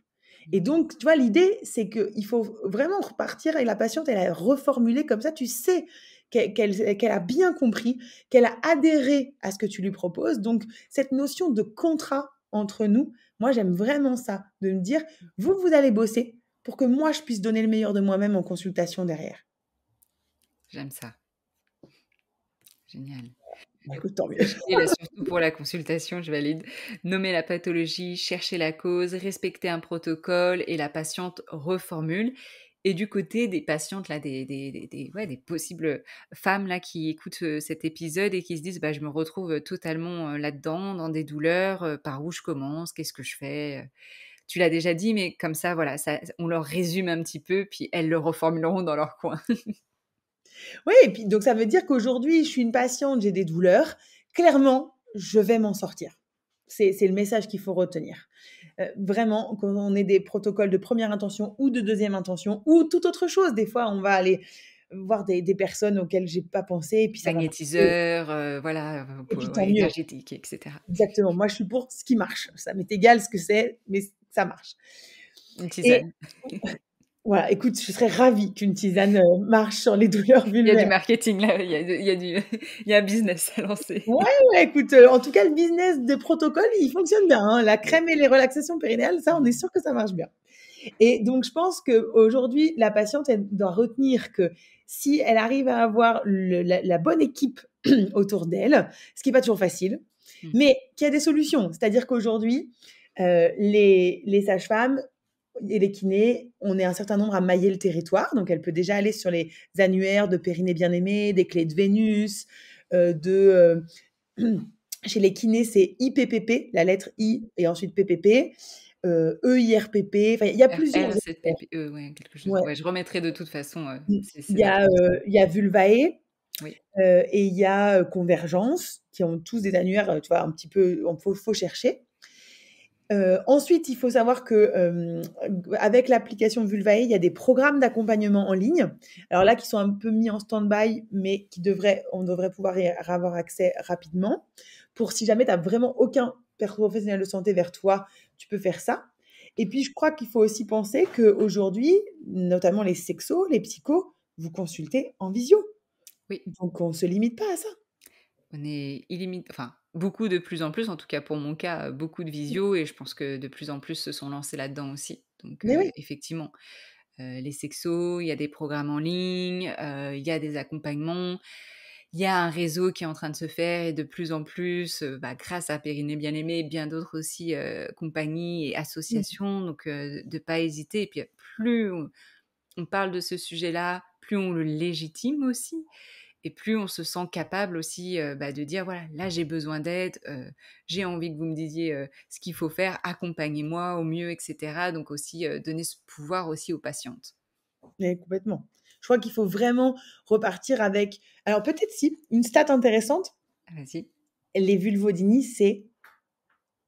Et donc, tu vois, l'idée, c'est qu'il faut vraiment repartir et la patiente, elle a reformulé comme ça, tu sais qu'elle a bien compris, qu'elle a adhéré à ce que tu lui proposes. Donc, cette notion de contrat entre nous, moi, j'aime vraiment ça, de me dire: vous allez bosser pour que moi, je puisse donner le meilleur de moi-même en consultation derrière. J'aime ça. Génial. Bah, écoute, tant mieux. Message clé là, surtout pour la consultation, je valide. Nommer la pathologie, chercher la cause, respecter un protocole et la patiente reformule. Et du côté des patientes là, ouais, des possibles femmes là qui écoutent, cet épisode et qui se disent: «Bah, je me retrouve, totalement, là-dedans, dans des douleurs, par où je commence? Qu'est-ce que je fais?» Tu l'as déjà dit, mais comme ça, voilà, ça on leur résume un petit peu, puis elles le reformuleront dans leur coin. Oui, et puis donc ça veut dire qu'aujourd'hui, je suis une patiente, j'ai des douleurs. Clairement, je vais m'en sortir. C'est le message qu'il faut retenir. Vraiment, quand on ait des protocoles de première intention ou de deuxième intention ou toute autre chose, des fois, on va aller voir des personnes auxquelles j'ai pas pensé et puis ça va marcher Magnétiseur, voilà, et puis tant ouais, mieux. énergétique et cetera. Exactement. Moi, je suis pour ce qui marche. Ça m'est égal ce que c'est, mais ça marche. Une Et tisane. voilà, écoute, je serais ravie qu'une tisane, marche sur les douleurs Il y a du vulvaires. marketing là, il y a du il y a un business à lancer. Ouais, ouais, écoute, en tout cas, le business des protocoles, il fonctionne bien, hein. La crème et les relaxations périnéales, ça, on est sûr que ça marche bien. Et donc, je pense qu'aujourd'hui, la patiente, elle doit retenir que si elle arrive à avoir la bonne équipe autour d'elle, ce qui n'est pas toujours facile, Mmh. mais qu'il y a des solutions. C'est-à-dire qu'aujourd'hui, les sages-femmes et les kinés, on est un certain nombre à mailler le territoire. Donc, elle peut déjà aller sur les annuaires de Périnée bien-aimé, des clés de Vénus, chez les kinés, c'est IPPP, la lettre I et ensuite PPP, EIRPP, enfin, il y a plusieurs experts. RZPPE, ouais, quelque chose. Ouais. Ouais, je remettrai de toute façon, Il ces y a, informations. il y a Vulvae, Oui. et il y a, Convergence, qui ont tous des annuaires, tu vois, un petit peu faut chercher. Ensuite, il faut savoir que, avec l'application Vulvae, il y a des programmes d'accompagnement en ligne. Alors là, qui sont un peu mis en stand-by, mais on devrait pouvoir y avoir accès rapidement. Pour si jamais tu as vraiment aucun professionnel de santé vers toi, tu peux faire ça. Et puis, je crois qu'il faut aussi penser qu'aujourd'hui, notamment les sexos, les psychos, vous consultez en visio. Oui, Donc on se limite pas à ça. on est enfin, beaucoup de plus en plus, en tout cas pour mon cas, beaucoup de visio et je pense que de plus en plus se sont lancés là-dedans aussi. Donc Mais oui. effectivement, les sexos, il y a des programmes en ligne, il y a des accompagnements. Il y a un réseau qui est en train de se faire et de plus en plus, bah, grâce à Périnée bien-aimée, bien d'autres aussi, compagnies et Mmh. associations, donc de pas hésiter et puis plus on parle de ce sujet-là, plus on le légitime aussi et plus on se sent capable aussi, bah, de dire: «Voilà, là j'ai besoin d'aide, j'ai envie que vous me disiez, ce qu'il faut faire, accompagnez-moi au mieux» et cetera, donc aussi, donner ce pouvoir aussi aux patientes. Mais complètement. Je crois qu'il faut vraiment repartir avec alors peut-être si, une stat intéressante, Vas-y. les vulvodynies, c'est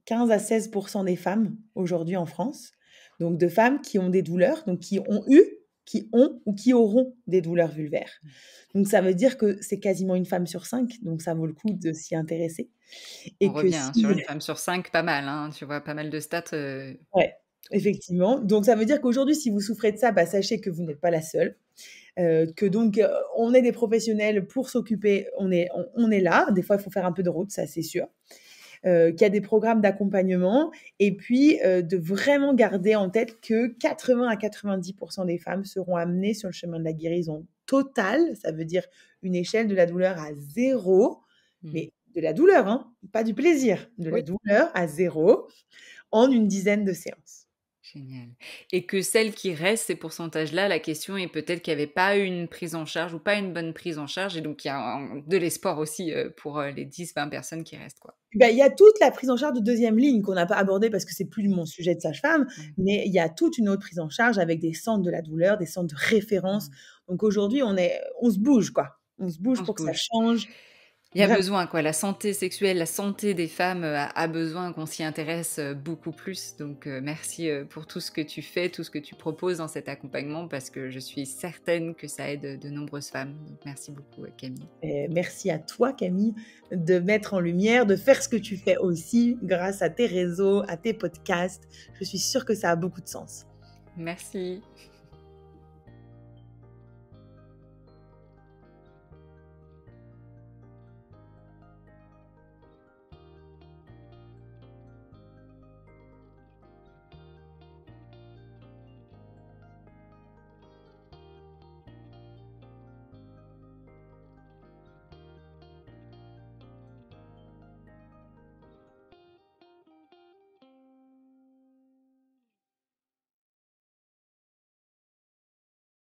15 à 16% des femmes aujourd'hui en France, donc de femmes qui ont des douleurs, donc qui ont eu, qui ont ou qui auront des douleurs vulvaires. Donc ça veut dire que c'est quasiment une femme sur 5, donc ça vaut le coup de s'y intéresser On et que revient, hein, sur si une femme sur 5, pas mal, hein, tu vois pas mal de stats, ouais, OK. effectivement. Donc ça veut dire qu'aujourd'hui, si vous souffrez de ça, bah, sachez que vous n'êtes pas la seule, que donc on est des professionnels pour s'occuper, on est là. Des fois, il faut faire un peu de route, ça, c'est sûr. Qu'il y a des programmes d'accompagnement et puis, de vraiment garder en tête que 80 à 90% des femmes seront amenées sur le chemin de la guérison totale. Ça veut dire une échelle de la douleur à 0, Mmh. mais de la douleur, hein, pas du plaisir, de la Oui. douleur à 0 en une dizaine de séances. Génial, et que celles qui restent, ces pourcentages-là, la question est peut-être qu'il y avait pas eu une prise en charge ou pas une bonne prise en charge et donc il y a de l'espoir aussi, pour, les 10-20 personnes qui restent, quoi. Bah, il y a toute la prise en charge de deuxième ligne qu'on n'a pas abordée parce que c'est plus mon sujet de sage-femme, Ouais. mais il y a toute une autre prise en charge avec des centres de la douleur, des centres de référence. Mmh. Donc aujourd'hui, on se bouge, quoi. On se bouge On se pour que ça bouge. change, Il y a vraiment. besoin, quoi. La santé sexuelle, la santé des femmes, a besoin qu'on s'y intéresse, beaucoup plus. Donc, merci, pour tout ce que tu fais, tout ce que tu proposes dans cet accompagnement parce que je suis certaine que ça aide, de nombreuses femmes. Donc merci beaucoup, Camille. Et merci à toi, Camille, de mettre en lumière, de faire ce que tu fais aussi grâce à tes réseaux, à tes podcasts. Je suis sûre que ça a beaucoup de sens. Merci.